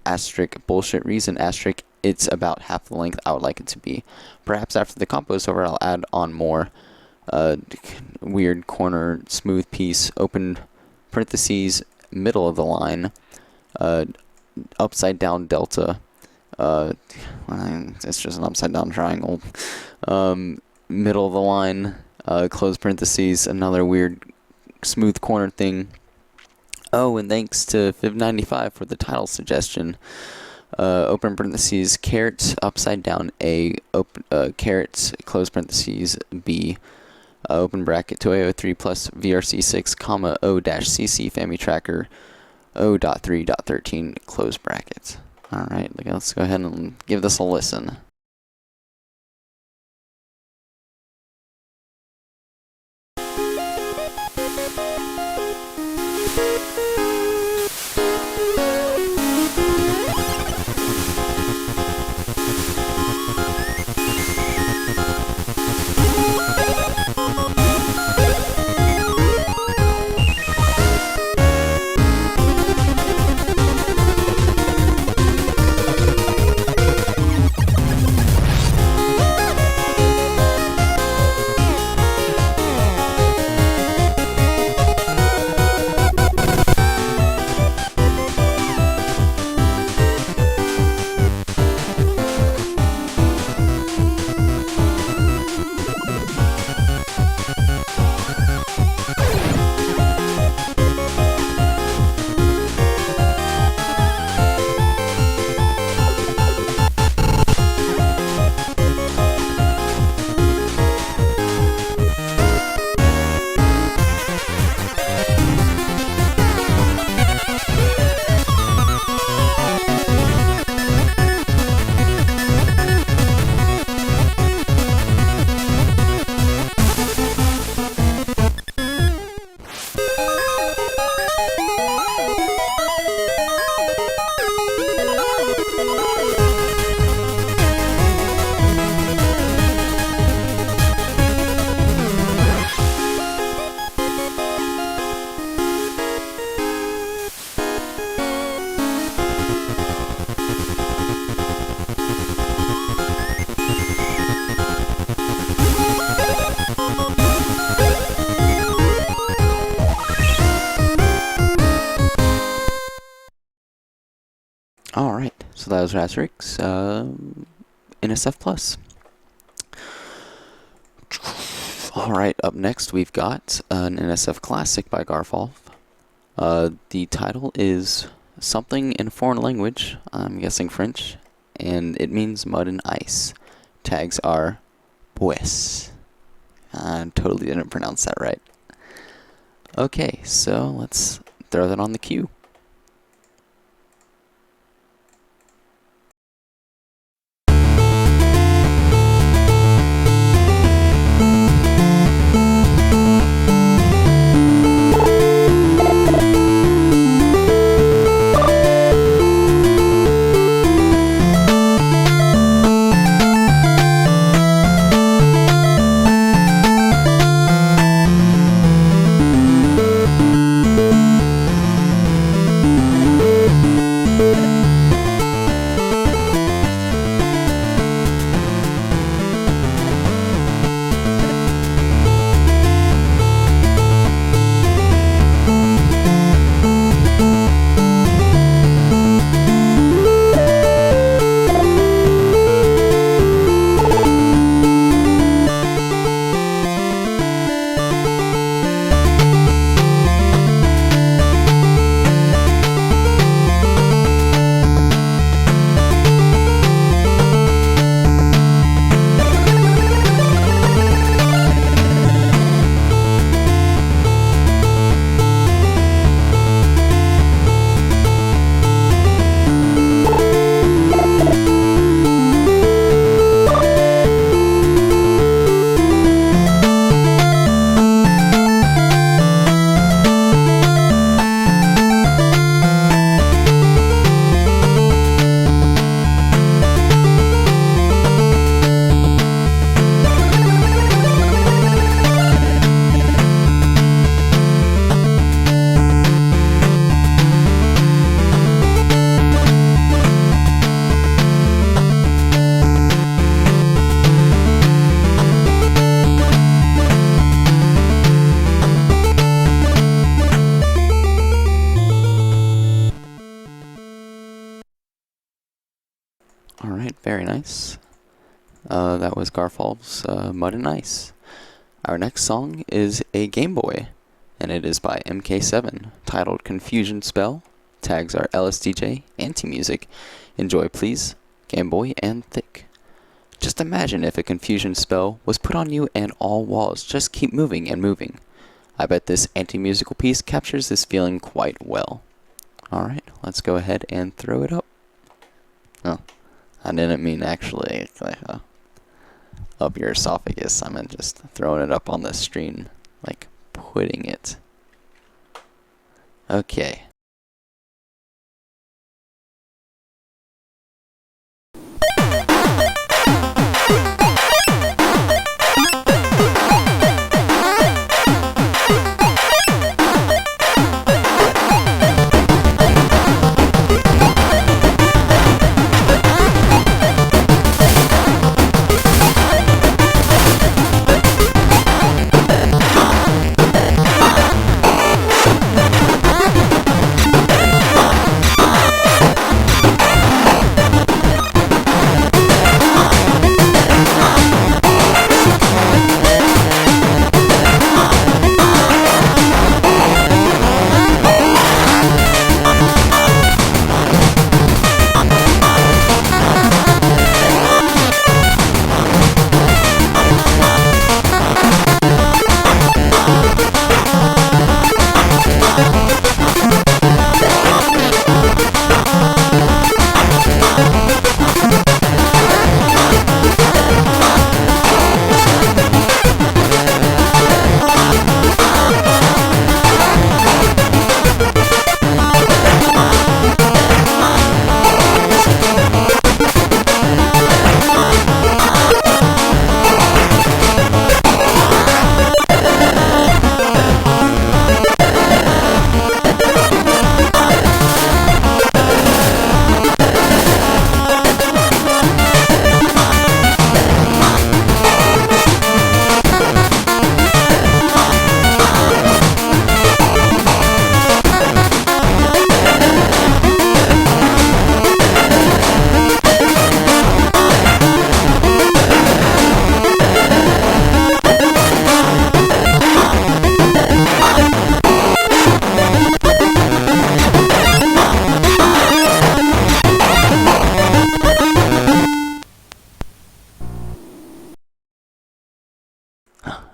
asterisk bullshit reason, asterisk, it's about half the length I would like it to be. Perhaps after the compo is over, I'll add on more weird corner, smooth piece, open parentheses, middle of the line, upside down delta, it's just an upside down triangle, middle of the line, close parentheses, another weird smooth corner thing. Oh, and thanks to Fib95 for the title suggestion. Open parentheses, caret, upside down A, open, caret, close parentheses, B, open bracket, 2A03 plus VRC6, comma, O-CC, family tracker, O.3.13, close brackets. Alright, let's go ahead and give this a listen. Alright, so that was Razric's NSF Plus. Alright, up next we've got an NSF Classic by Garfalf. The title is something in a foreign language, I'm guessing French, and it means mud and ice. Tags are pues. I totally didn't pronounce that right. Okay, so let's throw that on the queue. very nice. That was Garfall's Mud and Ice. Our next song is a Game Boy, and it is by MK7, titled Confusion Spell. Tags are LSDJ, Anti-Music. Enjoy, please. Game Boy and Thick. Just imagine if a confusion spell was put on you and all walls just keep moving and moving. I bet this anti-musical piece captures this feeling quite well. Alright, let's go ahead and throw it up. Oh, I didn't mean actually up your esophagus. I meant just throwing it up on the screen, like putting it. Okay.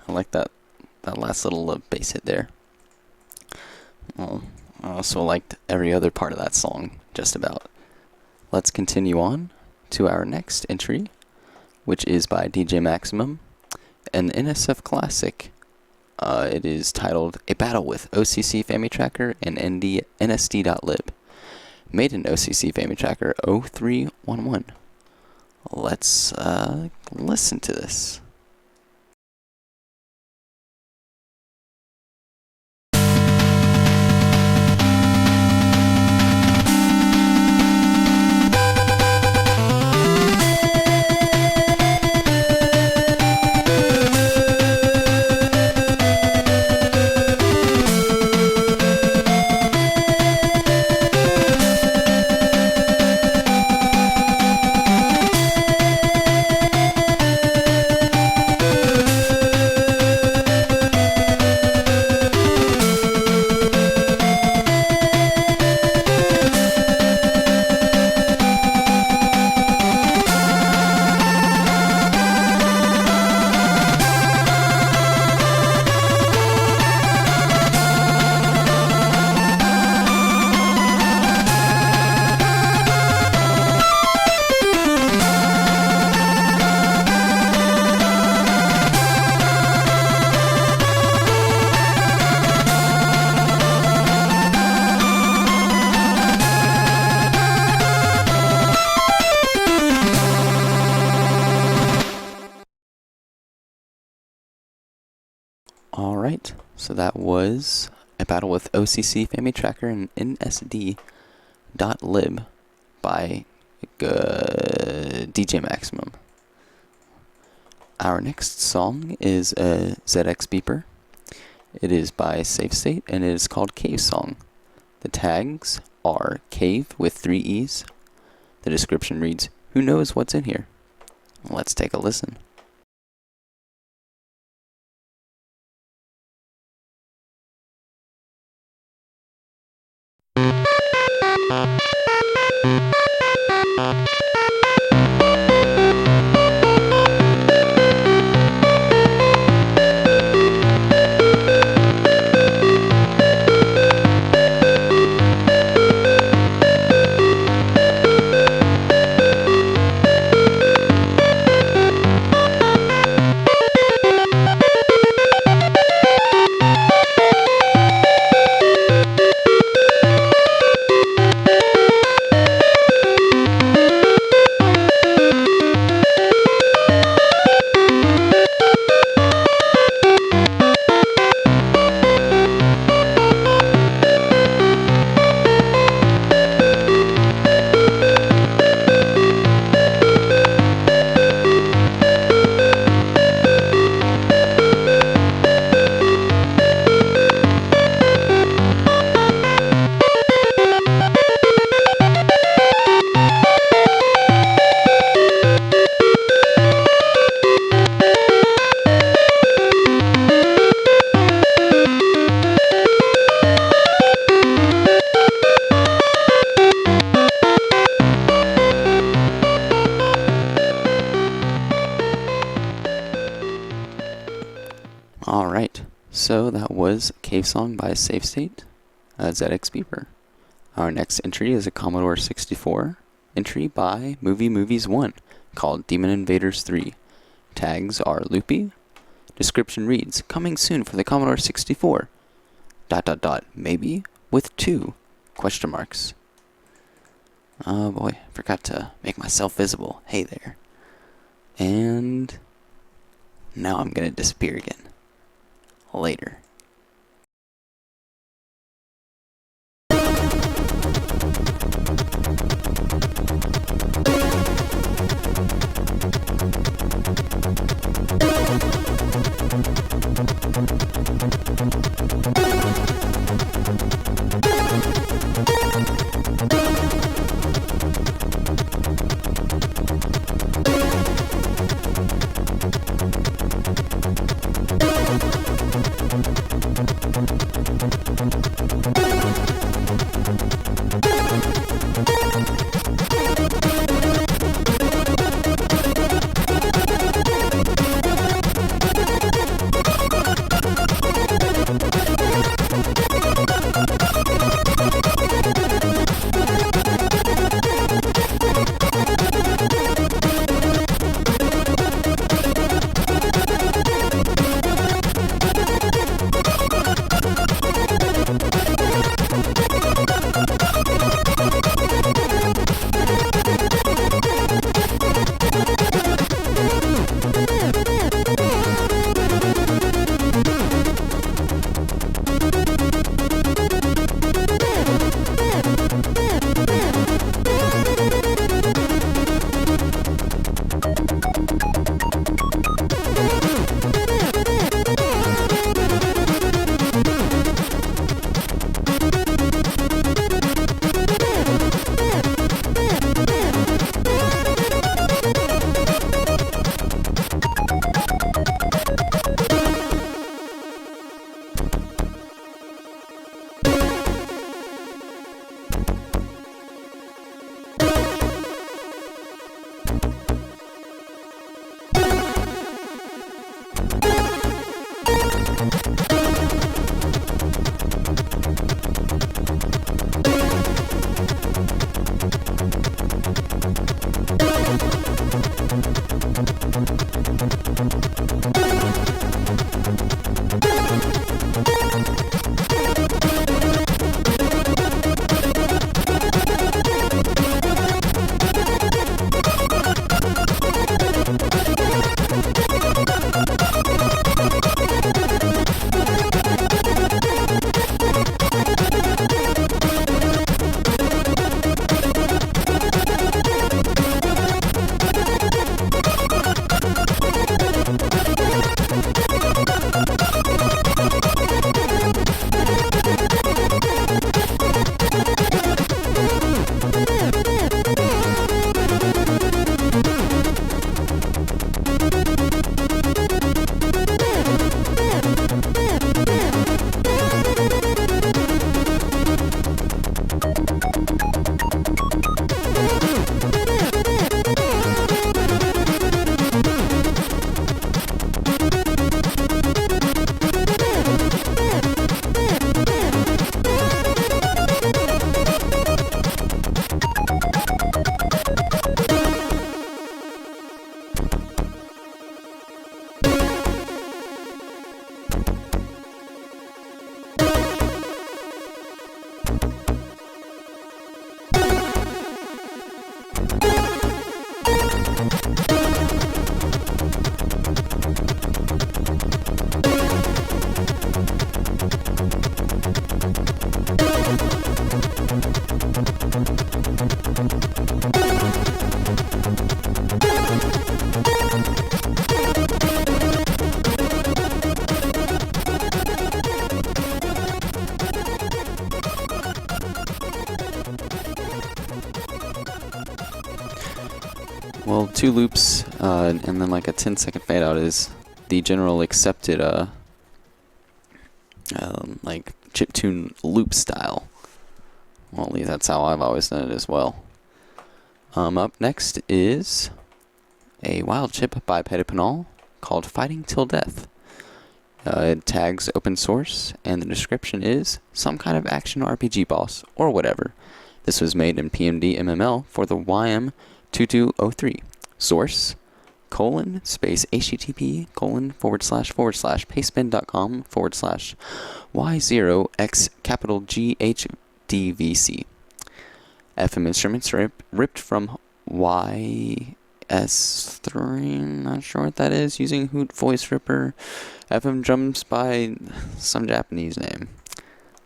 I like that last little bass hit there. Well, I also liked every other part of that song, just about. Let's continue on to our next entry, which is by DJ Maximum, an NSF classic. It is titled A Battle with OCC Family Tracker and NSD.lib. Made in OCC Family Tracker 0311. Let's listen to this. Alright, so that was A Battle with OCC Family Tracker and NSD.lib by DJ Maximum. Our next song is a ZX Beeper. It is by Safe State and it is called Cave Song. The tags are cave with 3 E's. The description reads, who knows what's in here? Let's take a listen. Alright, so that was Cave Song by Safe State, ZX Beeper. Our next entry is a Commodore 64 entry by Movie Movies 1 called Demon Invaders 3. Tags are loopy. Description reads, coming soon for the Commodore 64. ... maybe with 2 question marks. Oh boy, forgot to make myself visible. Hey there. And now I'm gonna disappear again. Later. Well, 2 loops and then like a 10-second fade out is the general accepted like chiptune loop style. Well, at least that's how I've always done it as well. Up next is a wild chip by Pettipanol called Fighting Till Death. It tags open source, and the description is some kind of action RPG boss, or whatever. This was made in PMD MML for the YM2203. Source, http://pastebin.com/y0x_GHDVC. FM instruments ripped from YS3, not sure what that is, using Hoot Voice Ripper. FM drums by some Japanese name.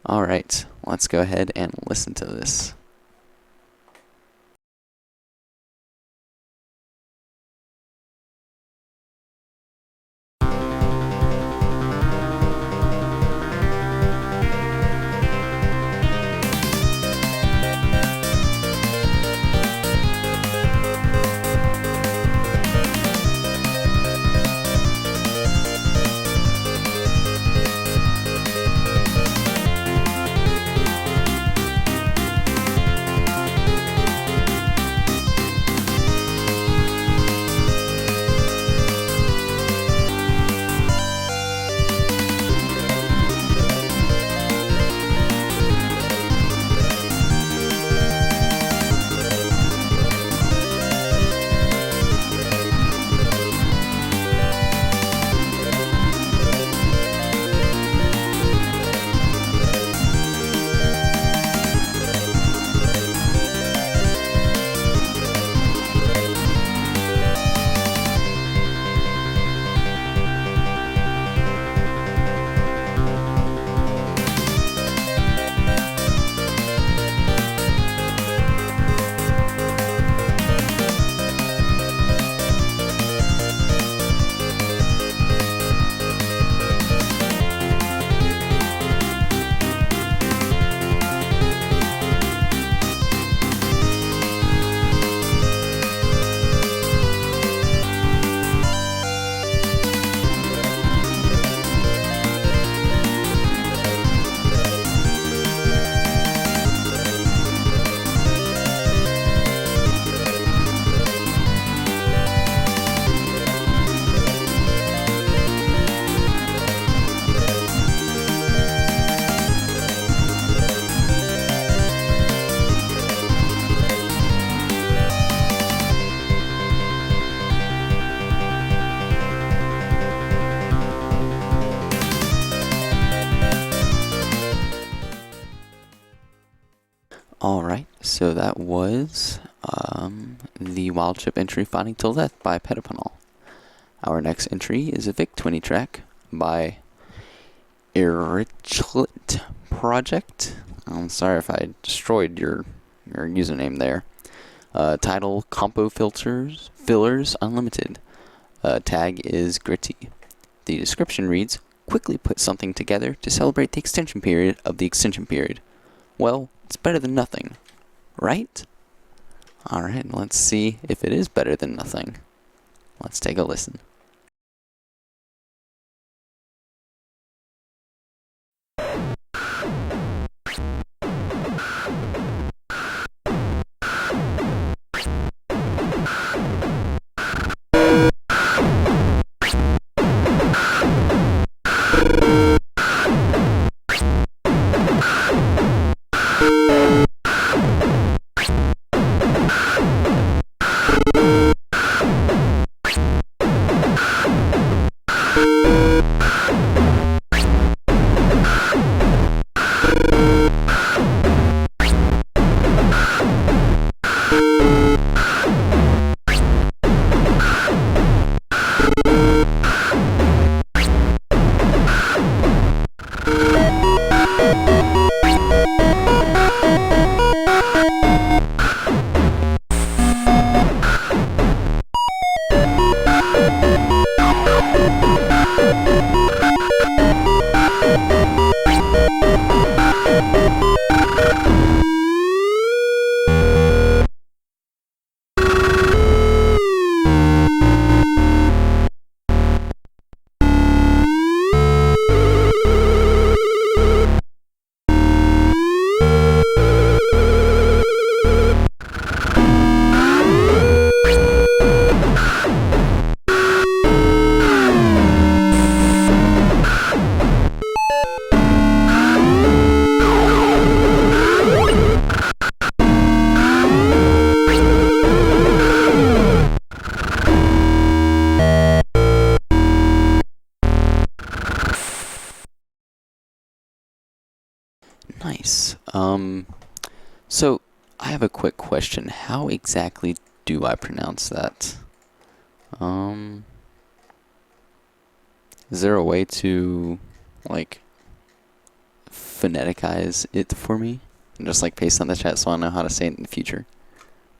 Alright, let's go ahead and listen to this. Alright, so that was the Wild Chip entry Fighting Till Death by Pettipanol. Our next entry is a Vic20 track by Irrichlet Project. I'm sorry if I destroyed your username there. Title, Compo Fillers Unlimited. Tag is Gritty. The description reads, quickly put something together to celebrate the extension period of the extension period. Well, it's better than nothing, right? Alright, let's see if it is better than nothing. Let's take a listen. So I have a quick question. How exactly do I pronounce that? Is there a way to, like, phoneticize it for me? And just, like, paste on the chat so I know how to say it in the future?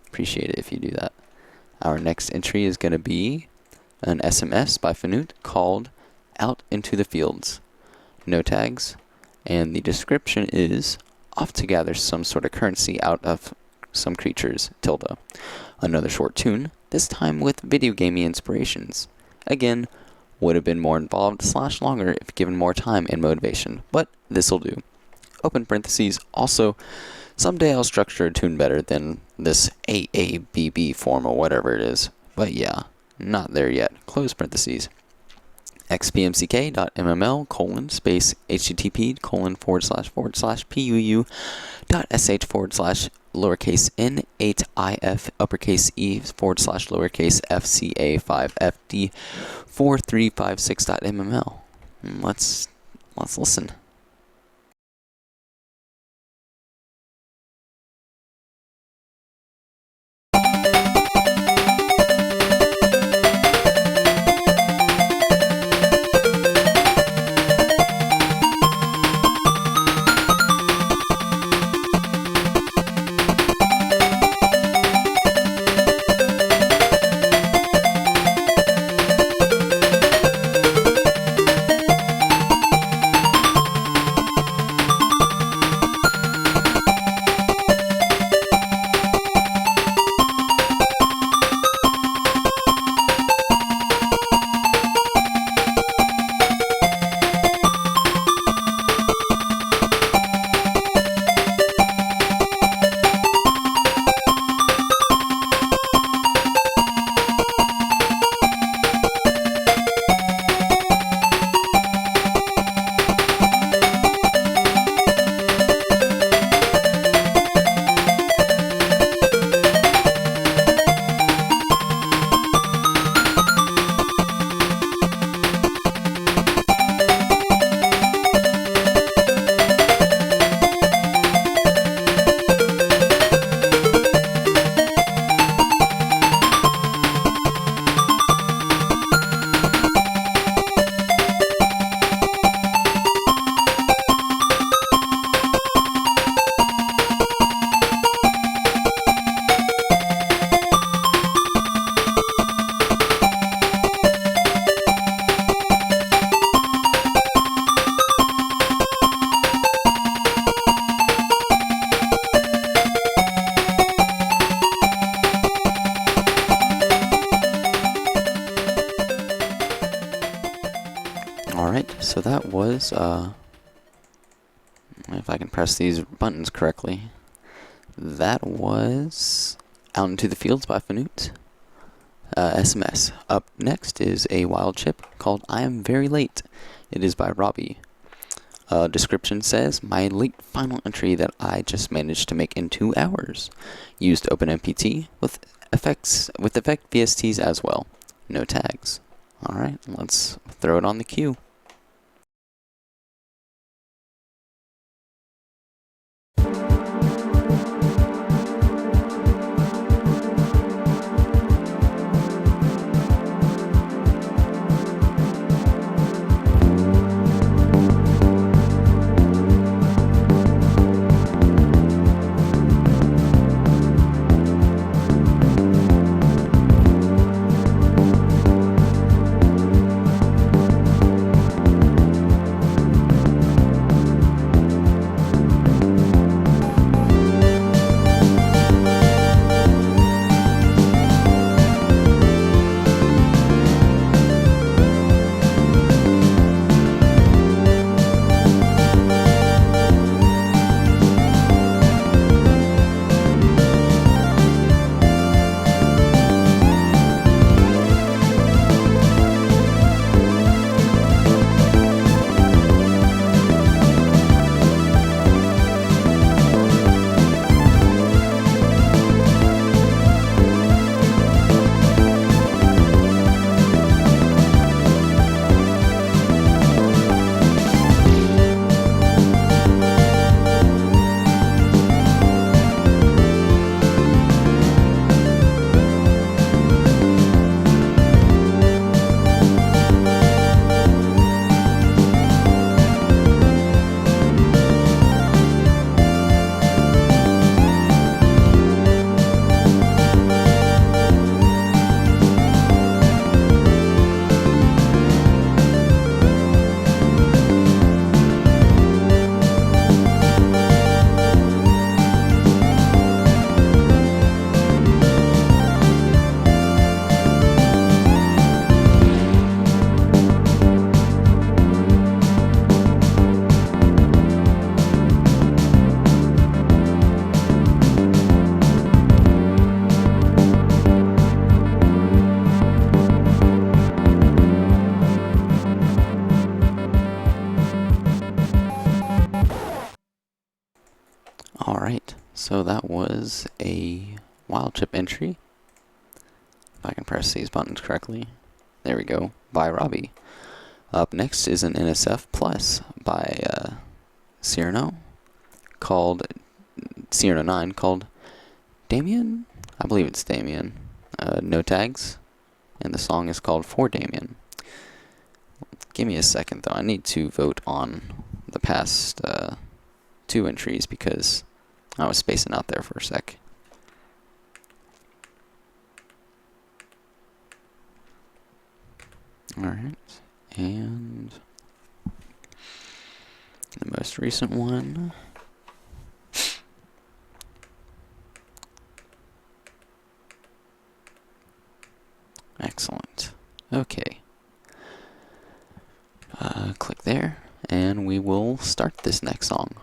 Appreciate it if you do that. Our next entry is going to be an SMS by Fanute called Out into the Fields. No tags. And the description is off to gather some sort of currency out of some creatures, tilde. Another short tune, this time with video gamey inspirations. Again, would have been more involved / longer if given more time and motivation, but this'll do. Open parentheses, also, someday I'll structure a tune better than this AABB form or whatever it is. But yeah, not there yet. Close parentheses. xpmck://puu.sh//puu.sh/4/puu.fa5fd4356.mml. Let's listen. Alright, so that was, if I can press these buttons correctly, that was Out into the Fields by Fanute. SMS. Up next is a wild chip called I Am Very Late. It is by Robbie. Description says, my late final entry that I just managed to make in 2 hours. Used OpenMPT with effect VSTs as well. No tags. Alright, let's throw it on the queue. So that was a wild chip entry. If I can press these buttons correctly. There we go, by Robbie. Up next is an NSF Plus by Cyrano called Cyrano 9 called Damien? I believe it's Damien. No tags. And the song is called For Damien. Give me a second though, I need to vote on the past 2 entries because I was spacing out there for a sec. Alright, and the most recent one. Excellent. Okay. Click there, and we will start this next song.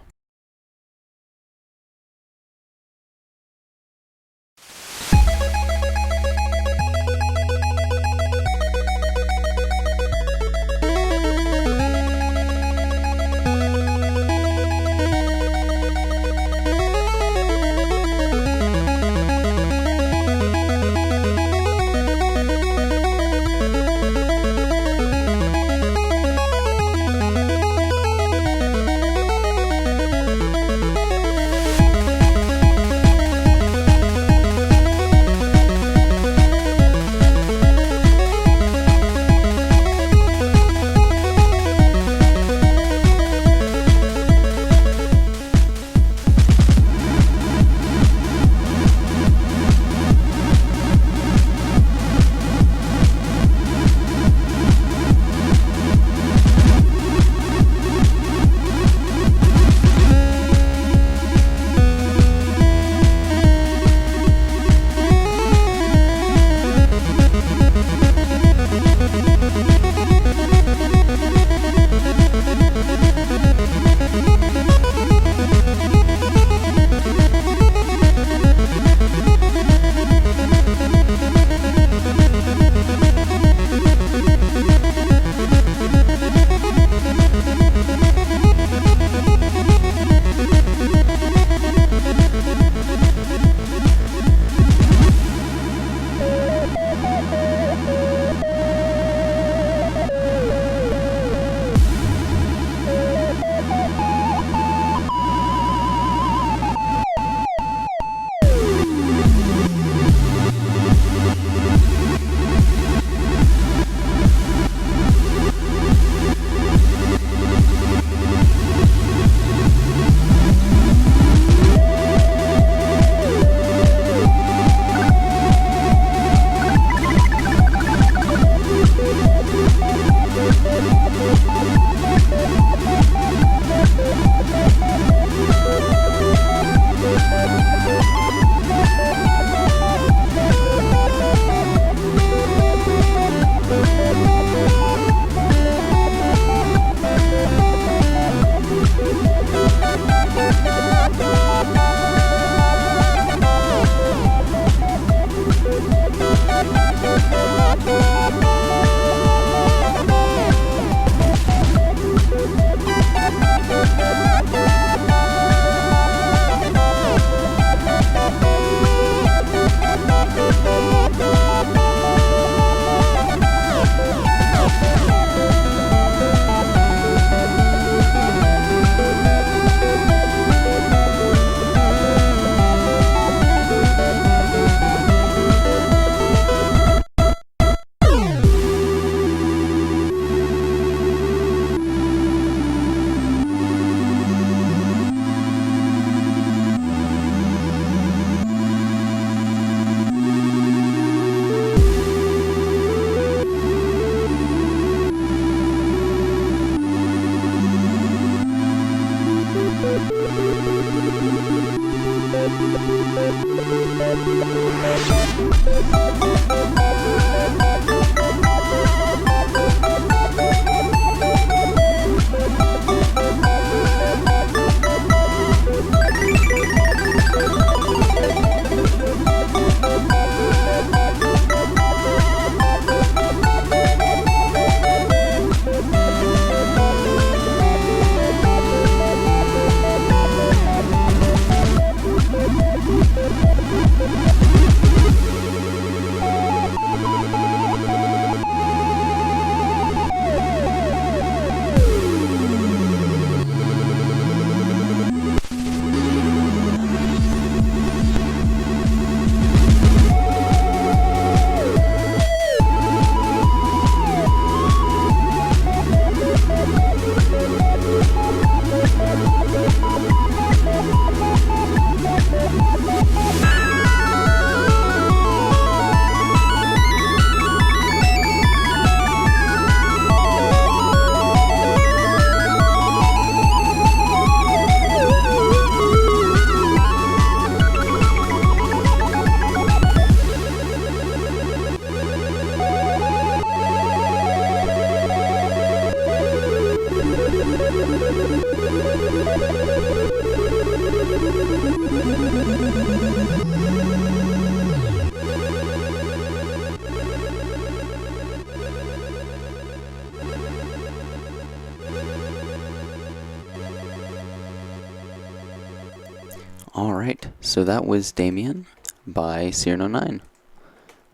So that was Damien by Cyrano9.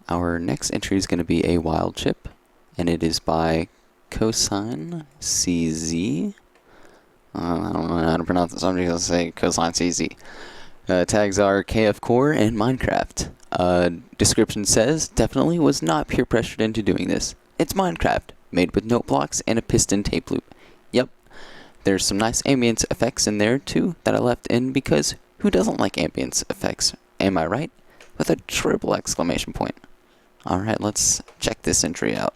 Our next entry is going to be a wild chip, and it is by Cosine CZ. I don't know how to pronounce it, so I'm just going to say Cosine CZ. Tags are KF Core and Minecraft. Description says, definitely was not peer pressured into doing this. It's Minecraft, made with note blocks and a piston tape loop. Yep. There's some nice ambience effects in there too that I left in because who doesn't like ambience effects? Am I right? With a triple exclamation point. Alright, let's check this entry out.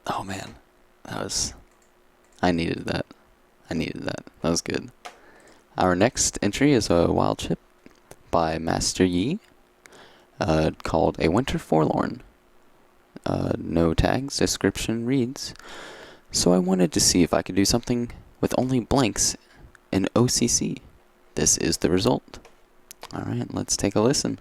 Oh man, I needed that. That was good. Our next entry is a wild chip by Master Yi, called A Winter Forlorn. No tags, description reads, so I wanted to see if I could do something with only blanks in OCC. This is the result. Alright, let's take a listen.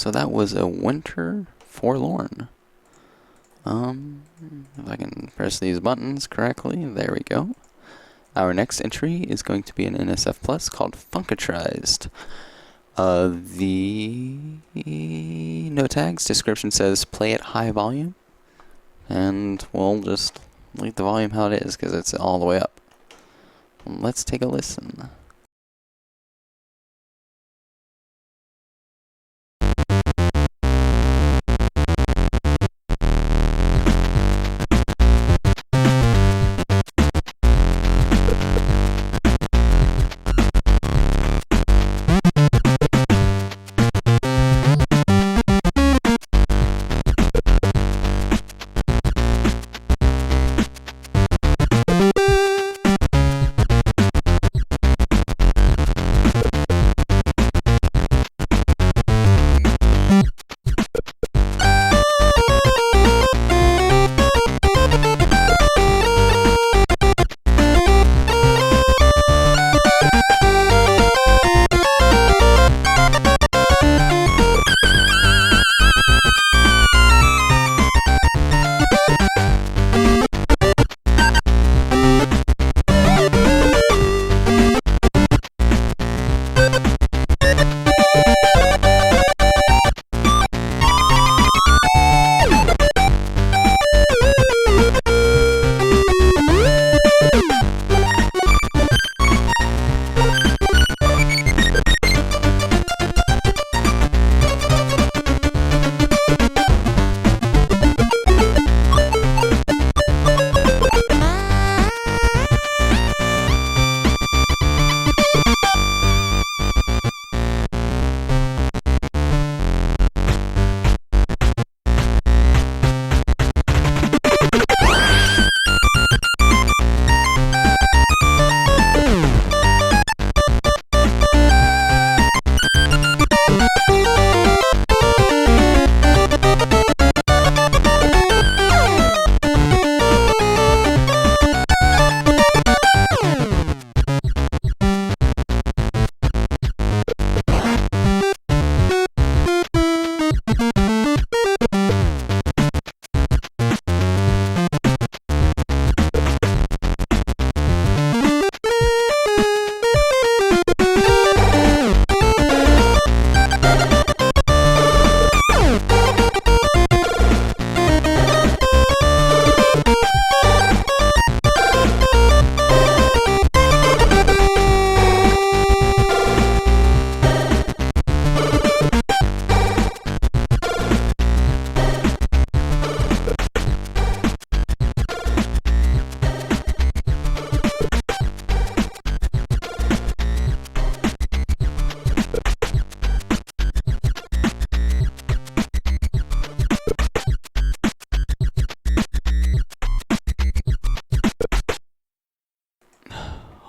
so that was a Winter Forlorn. If I can press these buttons correctly, there we go. Our next entry is going to be an NSF Plus called Funkatrized. The no tags description says play at high volume, and we'll just leave the volume how it is because it's all the way up. Let's take a listen.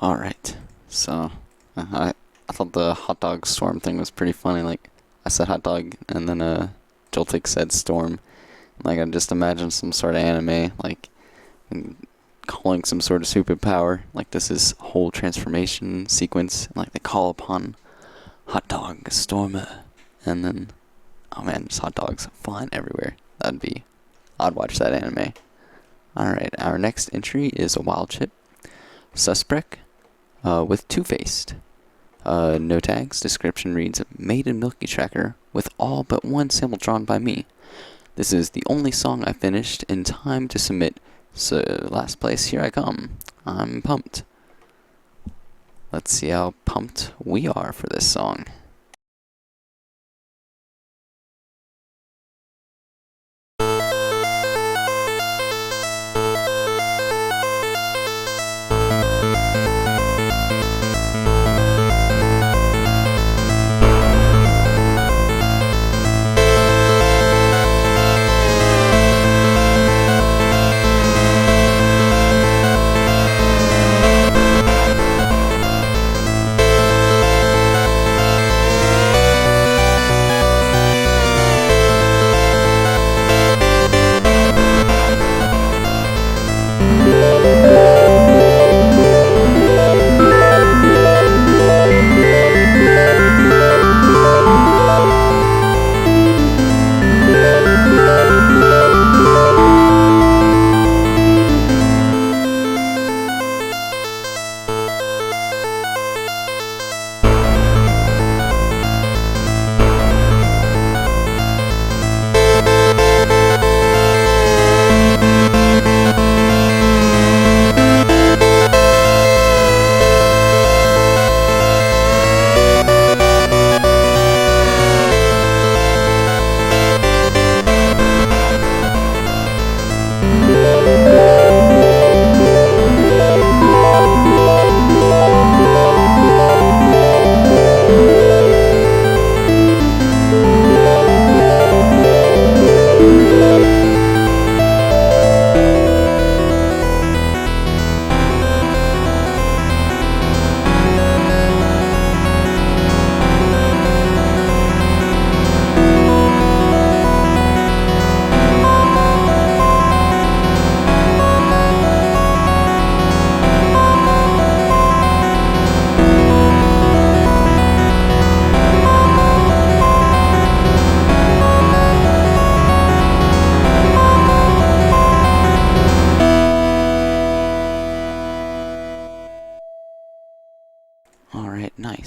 Alright, so I thought the hot dog storm thing was pretty funny. Like, I said hot dog, and then Joltik said storm. Like, I just imagined some sort of anime, like, calling some sort of superpower. Like, this is whole transformation sequence, and, like, they call upon hot dog stormer, and then, oh man, just hot dogs flying everywhere. I'd watch that anime. Alright, our next entry is a wild chip, Suspect, with Two-Faced. No tags. Description reads, made in Milky Tracker with all but one sample drawn by me. This is the only song I finished in time to submit, so last place, here I come. I'm pumped. Let's see how pumped we are for this song.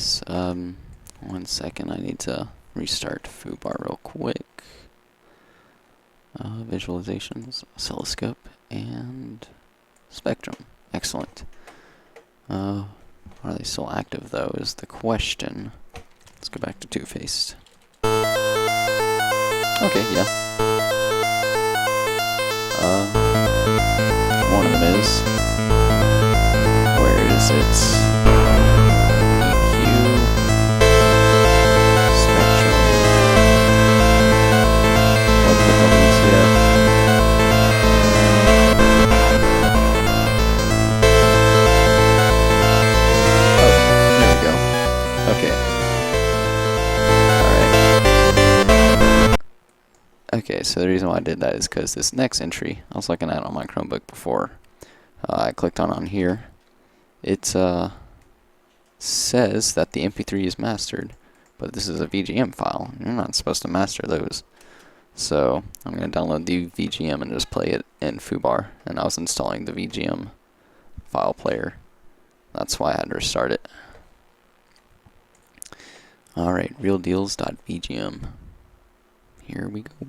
Nice. 1 second, I need to restart foobar real quick. Visualizations, oscilloscope, and spectrum. Excellent. Are they still active though is the question. Let's go back to two-faced. Okay, yeah. One of them is. Where is it? EQ. Spectrum. What the WTF? Oh, there we go. Okay. Okay, so the reason why I did that is because this next entry I was looking at on my Chromebook before I clicked on here. It says that the MP3 is mastered, but this is a VGM file. You're not supposed to master those. So I'm going to download the VGM and just play it in foobar. And I was installing the VGM file player. That's why I had to restart it. Alright, realdeals.vgm. Here we go.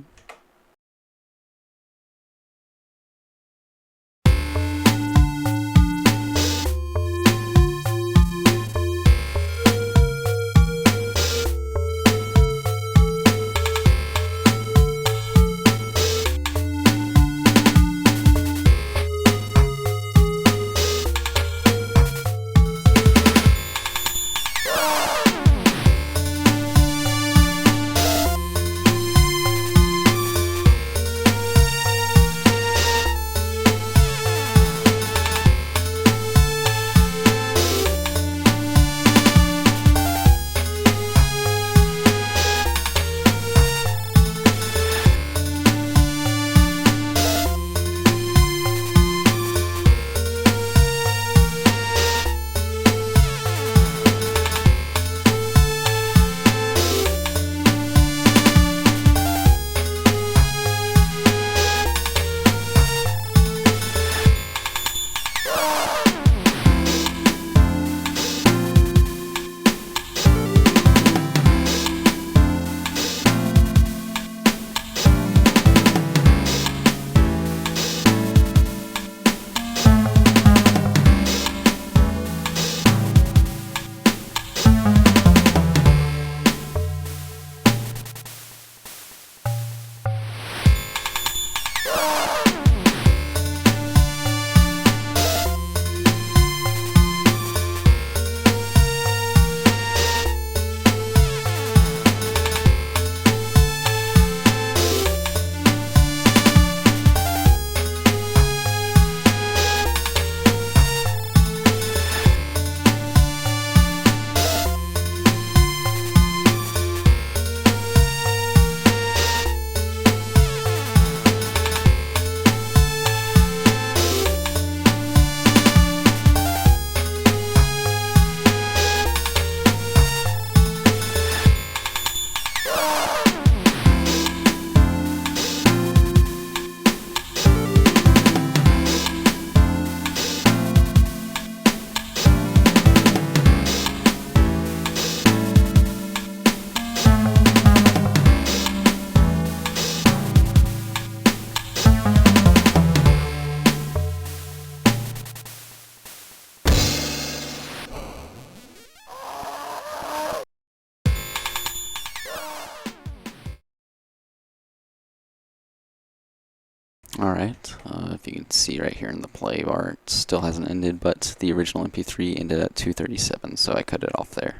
Alright, if you can see right here in the play bar, it still hasn't ended, but the original MP3 ended at 2:37, so I cut it off there.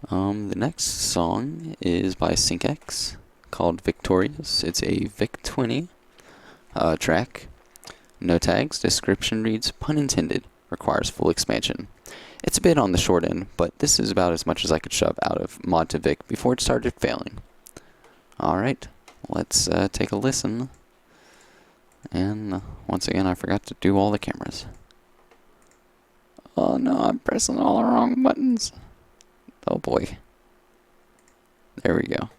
The next song is by SYNCX, called Victorious. It's a VIC-20 track. No tags, description reads, pun intended, requires full expansion. It's a bit on the short end, but this is about as much as I could shove out of Mod to Vic before it started failing. Alright, let's take a listen. And once again, I forgot to do all the cameras. Oh no, I'm pressing all the wrong buttons. Oh boy. There we go.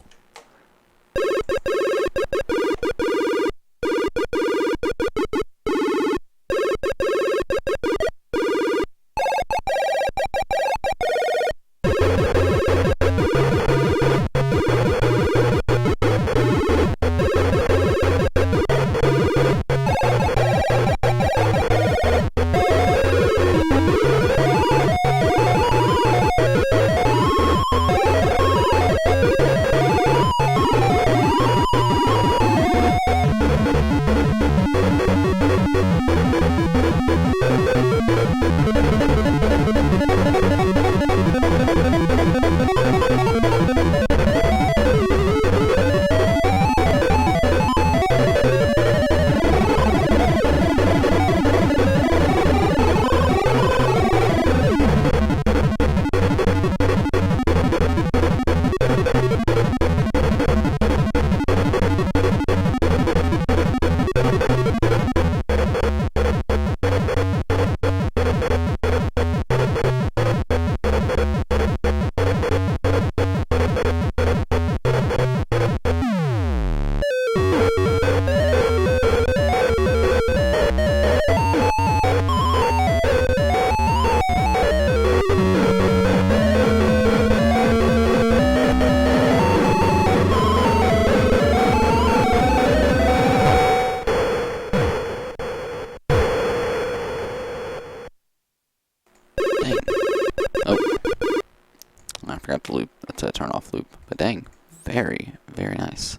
loop, to turn off loop. But dang, very, very nice.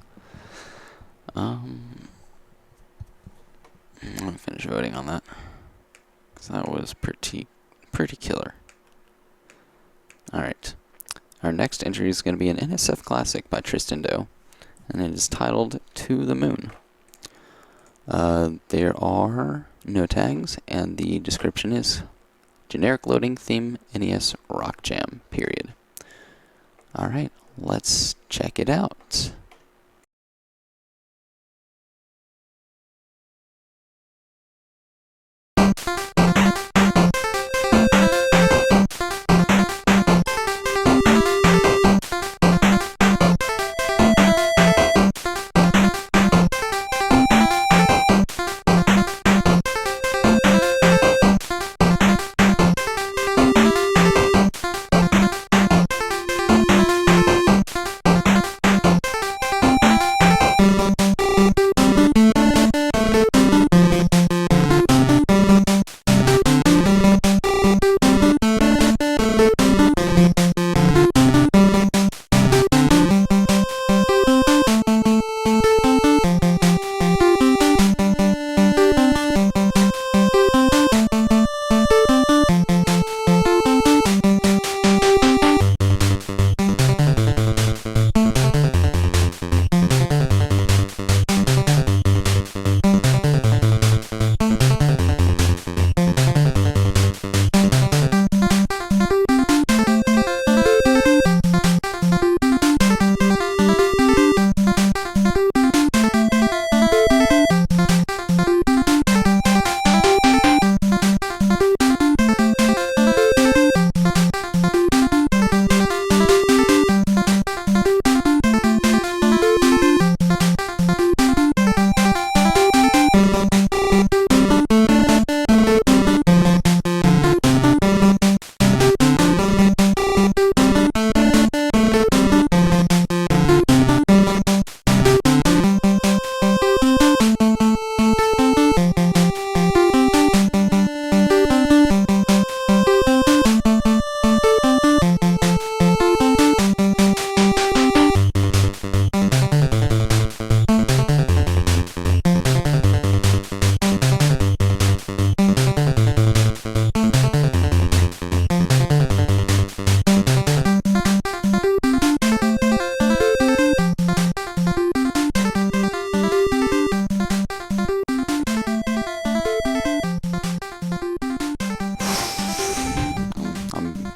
I'm gonna finish voting on that, because that was pretty killer. Alright, our next entry is going to be an NSF Classic by Tristan Doe, and it is titled To the Moon. There are no tags, and the description is generic loading theme NES Rock Jam, period. Alright, let's check it out.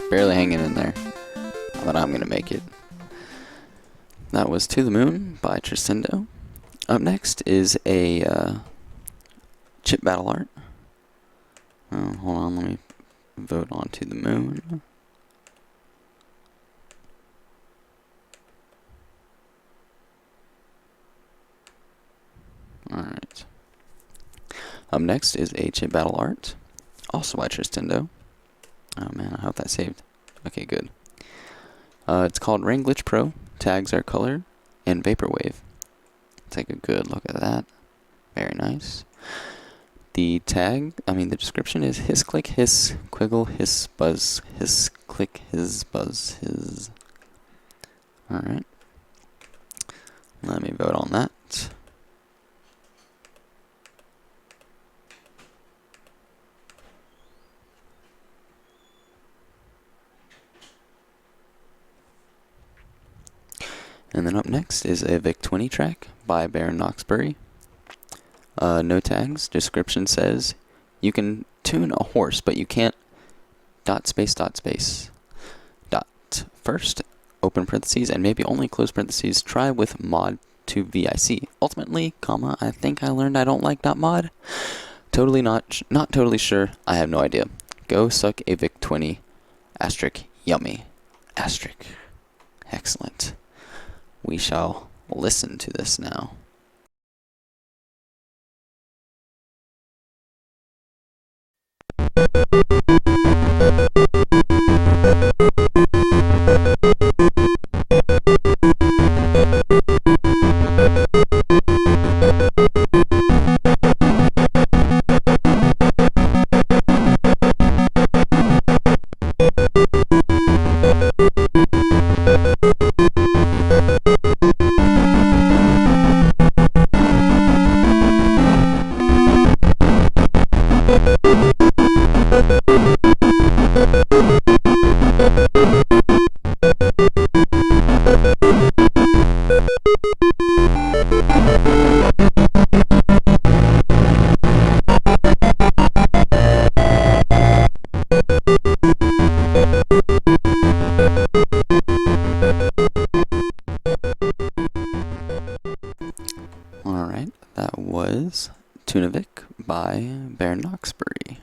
Barely hanging in there, but I'm gonna make it. That was To the Moon by Tristan Doe. Up next is a chip battle art. Hold on, let me vote on To the Moon. Alright. Up next is a chip battle art, also by Tristan Doe. Oh man, I hope that saved. Okay, good. It's called Rain Glitch Pro. Tags are color and vaporwave. Take a good look at that. Very nice. The description is hiss, click, hiss, quiggle, hiss, buzz, hiss, click, hiss, buzz, hiss. Alright. Let me vote on that. And then up next is a VIC-20 track by Baron Knoxbury. No tags. Description says, you can tune a horse, but you can't ... First, open parentheses, and maybe only close parentheses, try with mod to VIC. Ultimately, comma, I think I learned I don't like .mod. Totally not totally sure. I have no idea. Go suck a VIC-20. Asterisk. Yummy. Asterisk. Excellent. We shall listen to this now. Tunavik by Baron Knoxbury.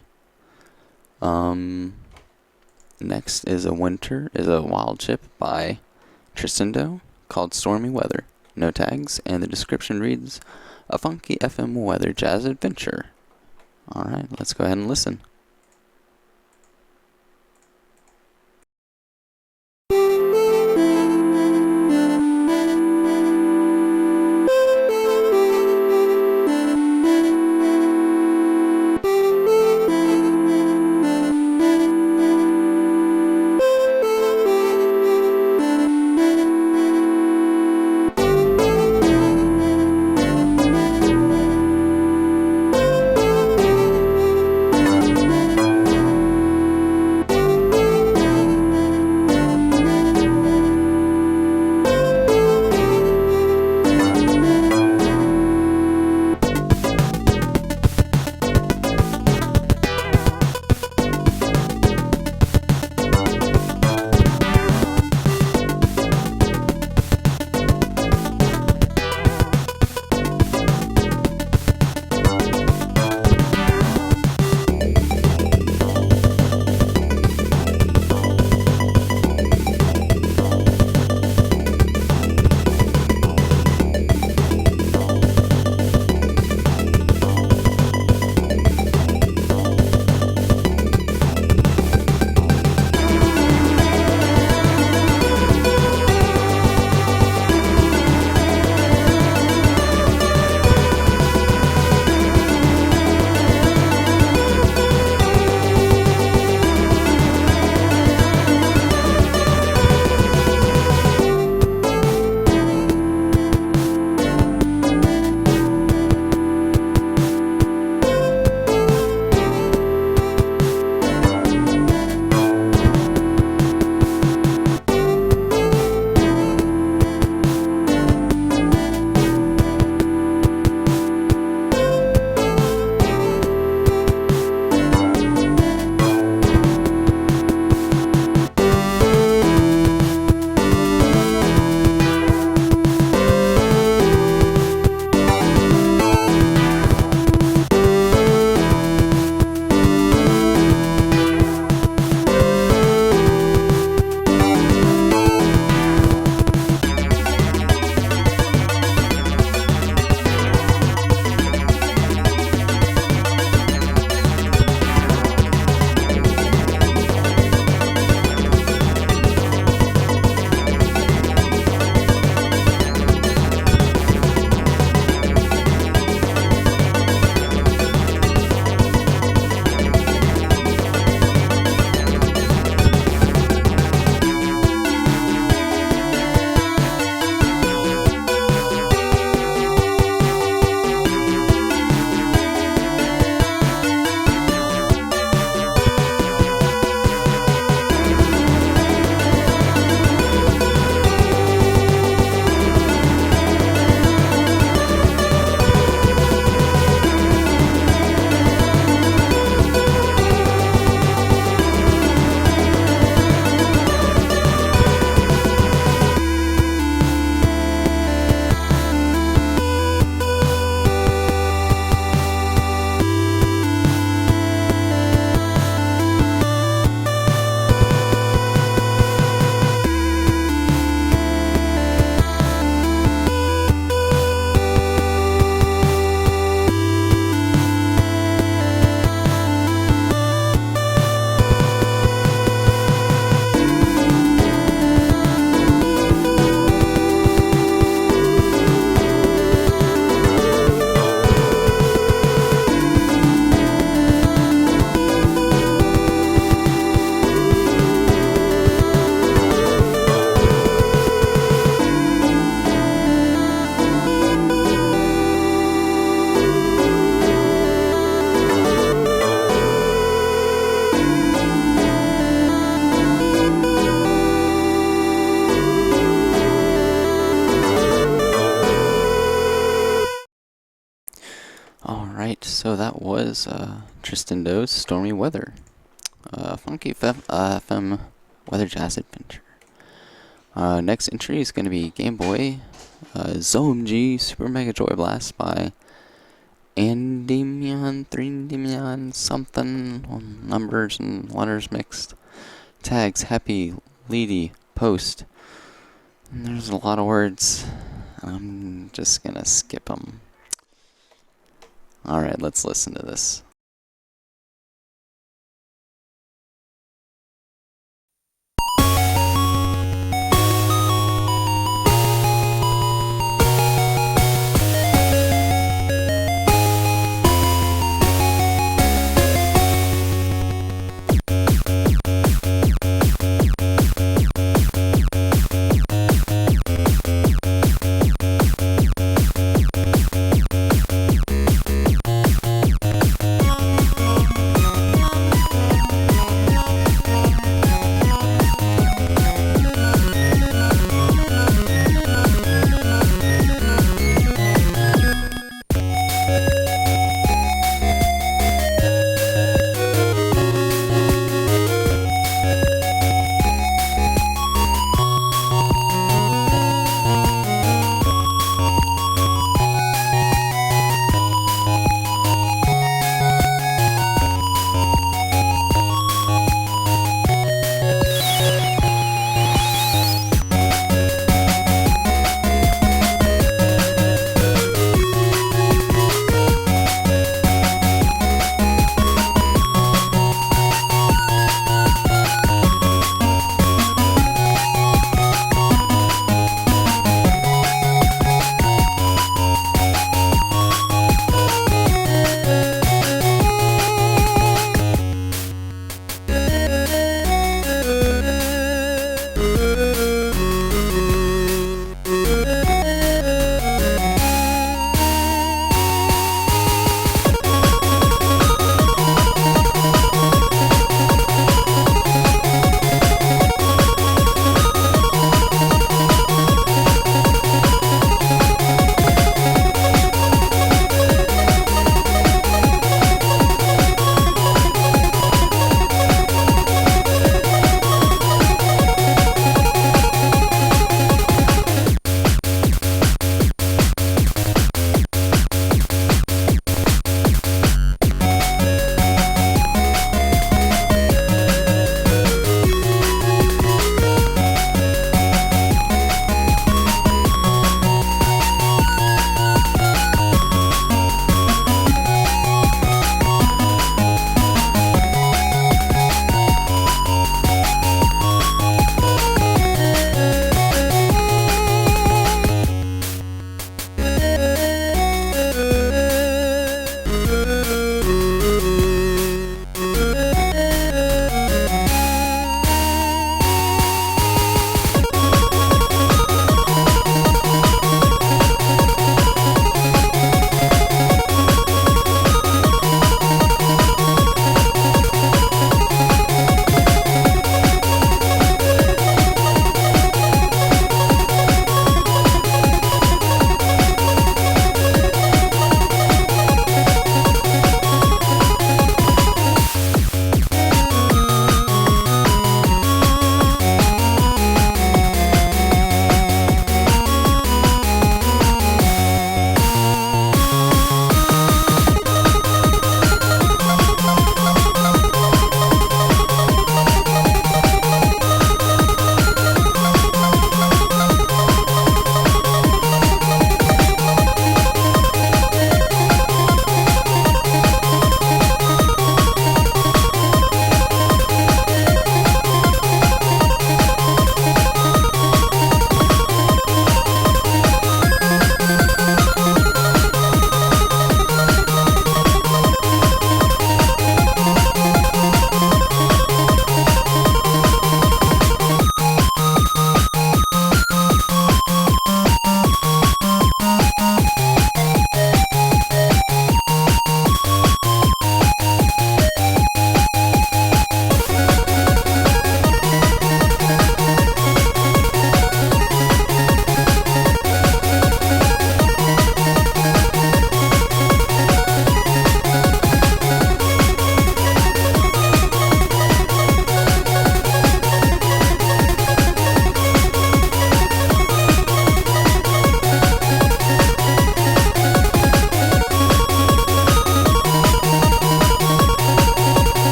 Next is a wild chip by Tristando called Stormy Weather. No tags, and the description reads, a funky FM weather jazz adventure. Alright, let's go ahead and listen. Alright, so that was Tristan Doe's Stormy Weather. Funky FM Weather Jazz Adventure. Next entry is going to be Game Boy ZOMG Super Mega Joy Blast by endymion, 3-endymion, something, numbers and letters mixed. Tags, happy, leady, post. And there's a lot of words. I'm just gonna skip them. Alright, let's listen to this.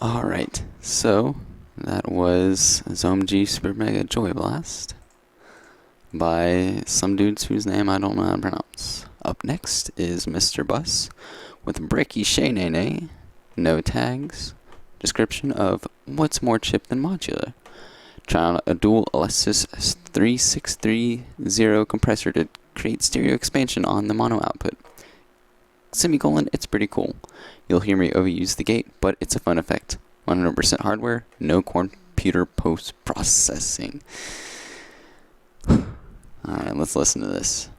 Alright, so that was Zom-G Super Mega Joy Blast by some dudes whose name I don't know how to pronounce. Up next is Mr. Bus with Bricky Shay no tags, description of what's more chip than modular. Try on a dual Alessis 3630 compressor to create stereo expansion on the mono output. Semicolon, it's pretty cool. You'll hear me overuse the gate, but it's a fun effect. 100% hardware, no computer post-processing. Alright, let's listen to this.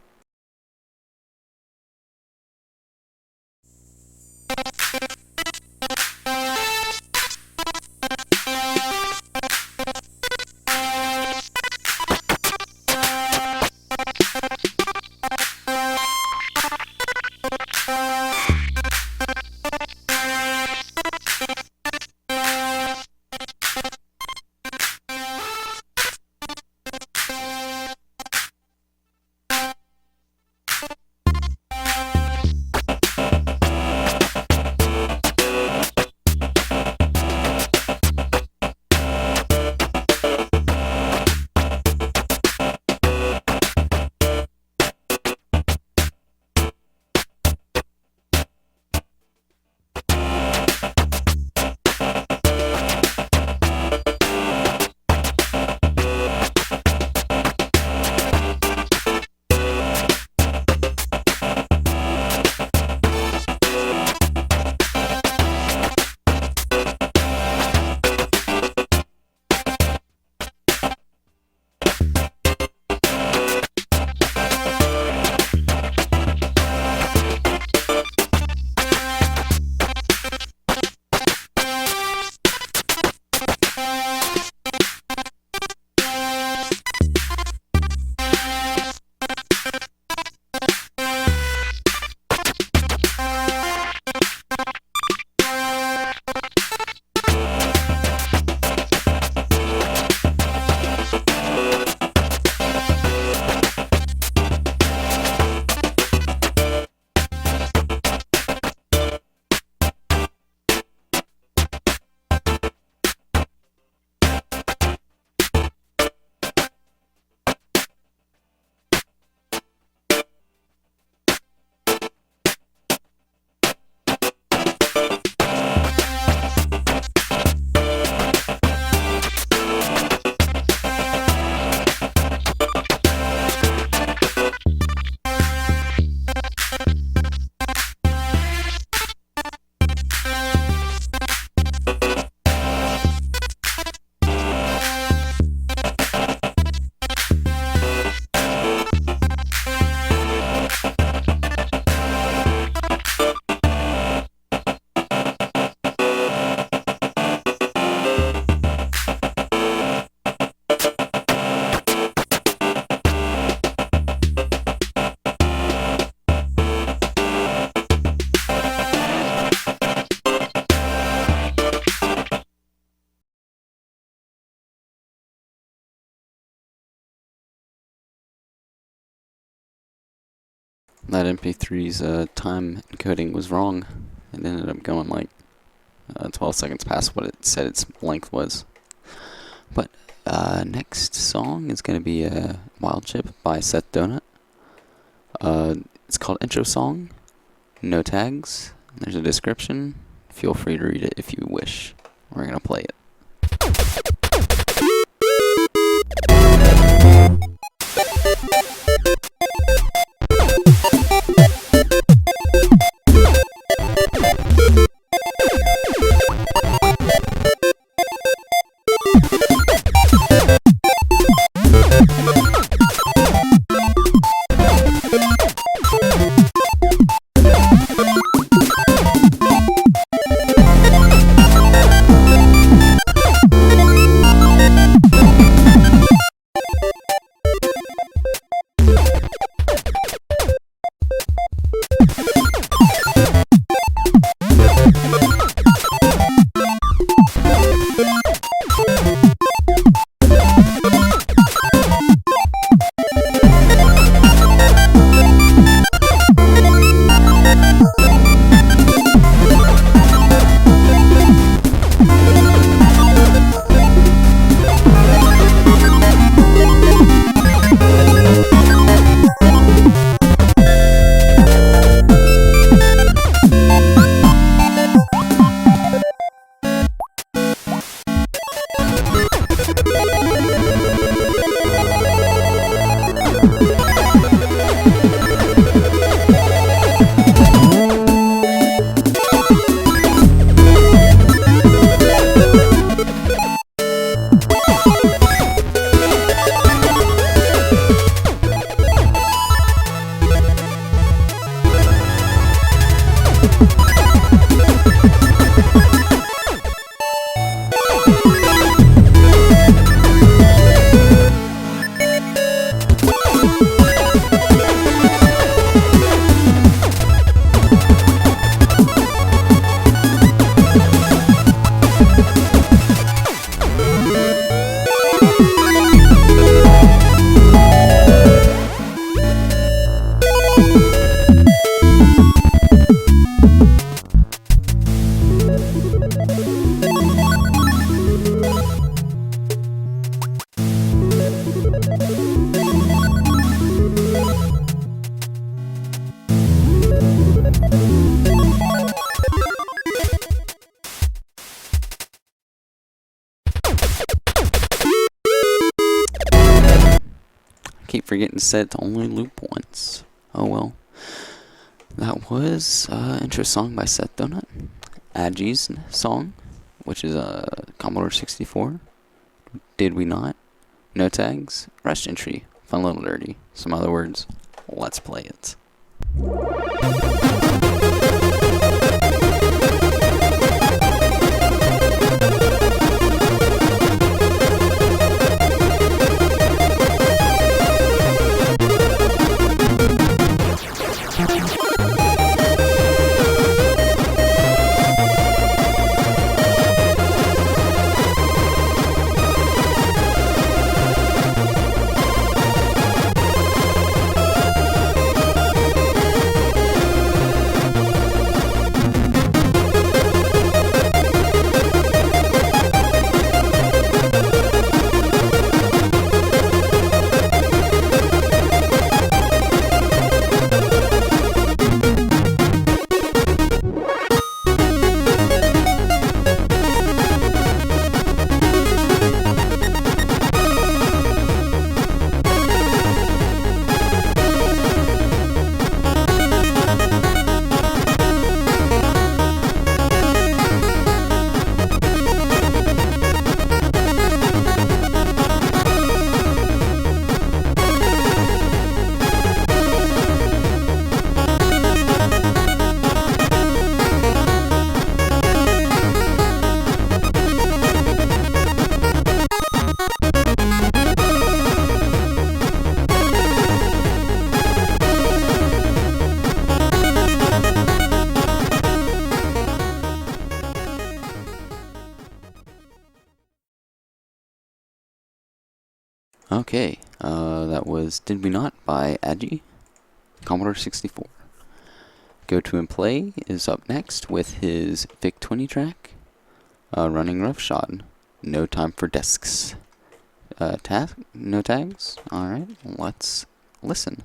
That MP3's time encoding was wrong. It ended up going like 12 seconds past what it said its length was. But next song is going to be Wild Chip by Seth Donut. It's called Intro Song, no tags. There's a description. Feel free to read it if you wish. We're going to play it. keep forgetting to set it to only loop once. Oh well. That was intro song by Seth Donut. Adji's song, which is a Commodore 64. Did We Not? No Tags. Rest Entry. Fun Little Dirty. Some other words. Let's play it. Okay, that was Did We Not by Adji, Commodore 64. Go To and Play is up next with his VIC-20 track, Running Roughshod, No Time for Desks. No tags? Alright, let's listen.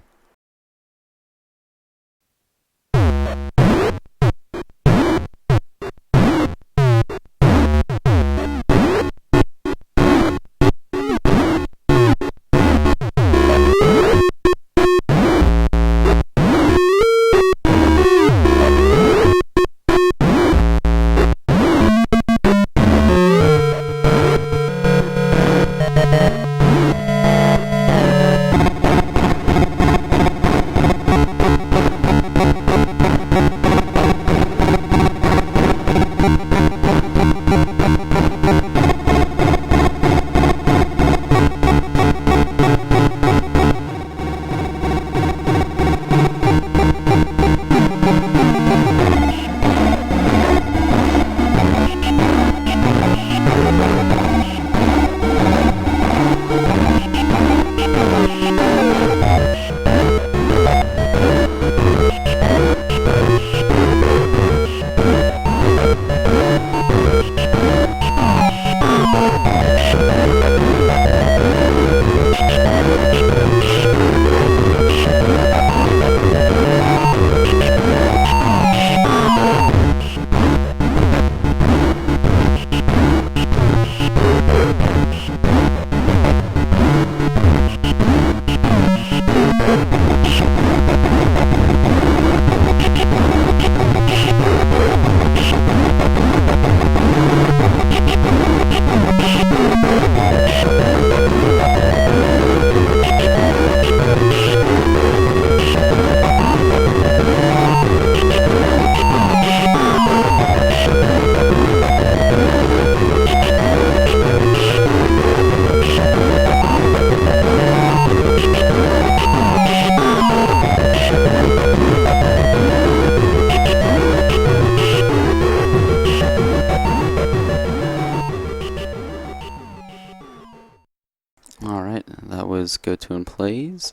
Alright, that was Go To and Play's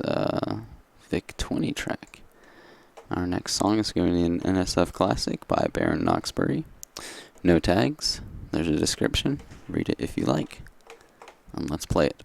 VIC-20 track. Our next song is going to be an NSF classic by Baron Knoxbury. No tags. There's a description. Read it if you like. And let's play it.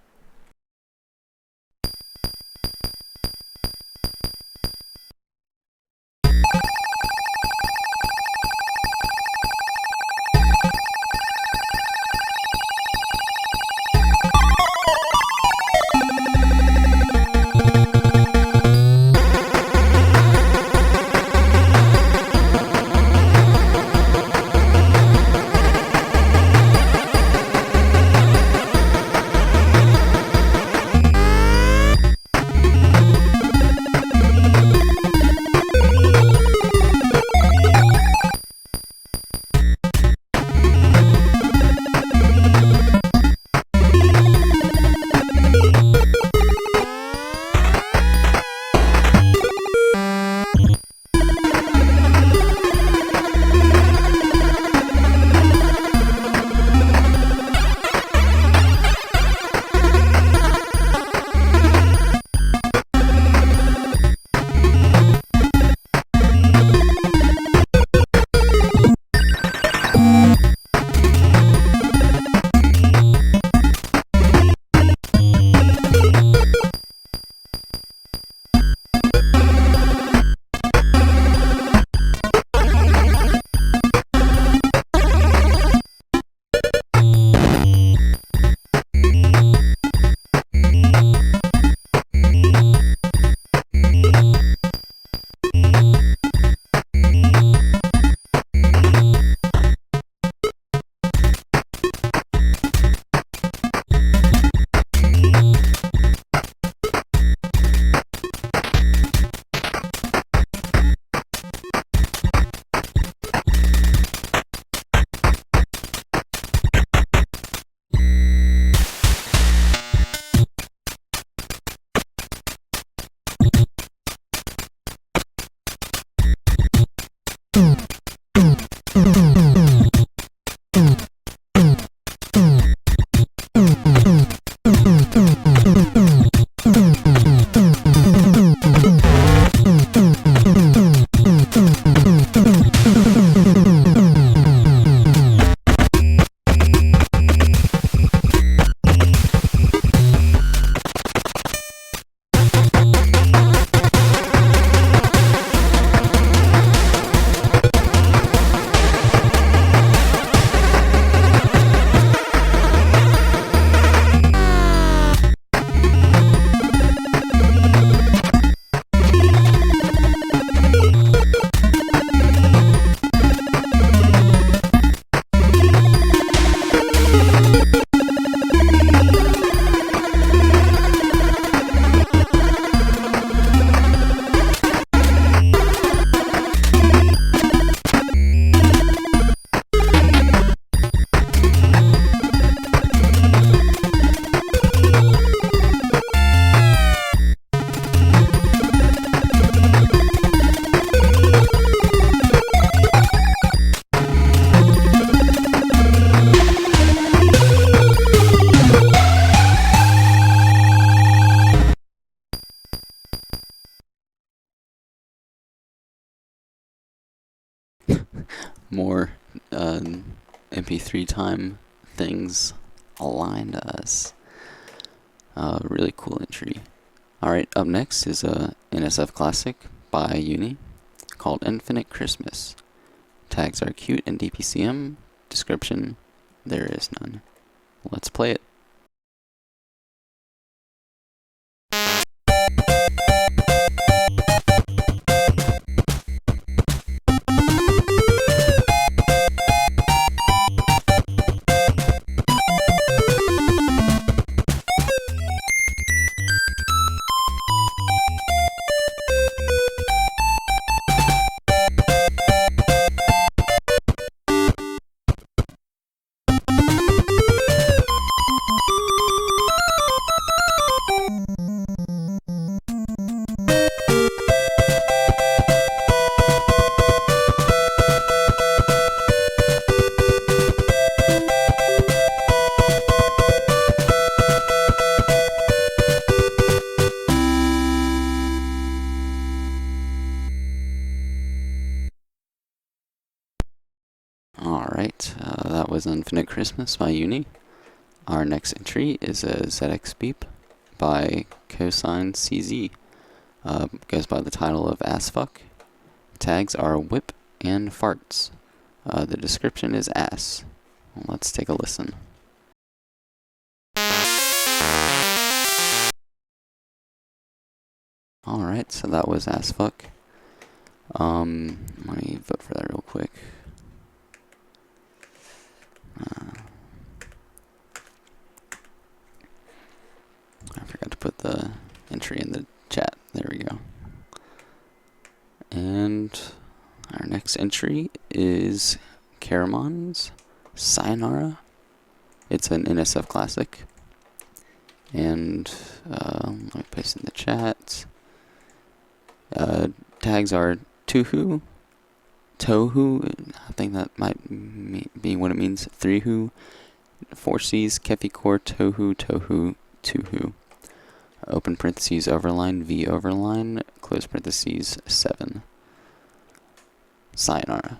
more MP3 time things aligned to us. Really cool entry. Alright, up next is a NSF classic by Uni called Infinite Christmas. Tags are cute and DPCM. Description, there is none. Let's play it. Alright, that was Infinite Christmas by Uni. Our next entry is a ZX Beep by Cosine CZ. Goes by the title of Ass Fuck. Tags are whip and farts. The description is ass. Let's take a listen. Alright, so that was Ass Fuck. Let me vote for that real quick. I forgot to put the entry in the chat. There we go. And our next entry is Caramon's Sayonara. It's an NSF classic. And let me paste in the chat. Tags are Tuhu, Tohu, I think that might be what it means, 3hu, 4Cs, Kefikor, Tohu, Tohu, Tuhu. Open parentheses, overline, V overline, close parentheses, 7. Sayonara.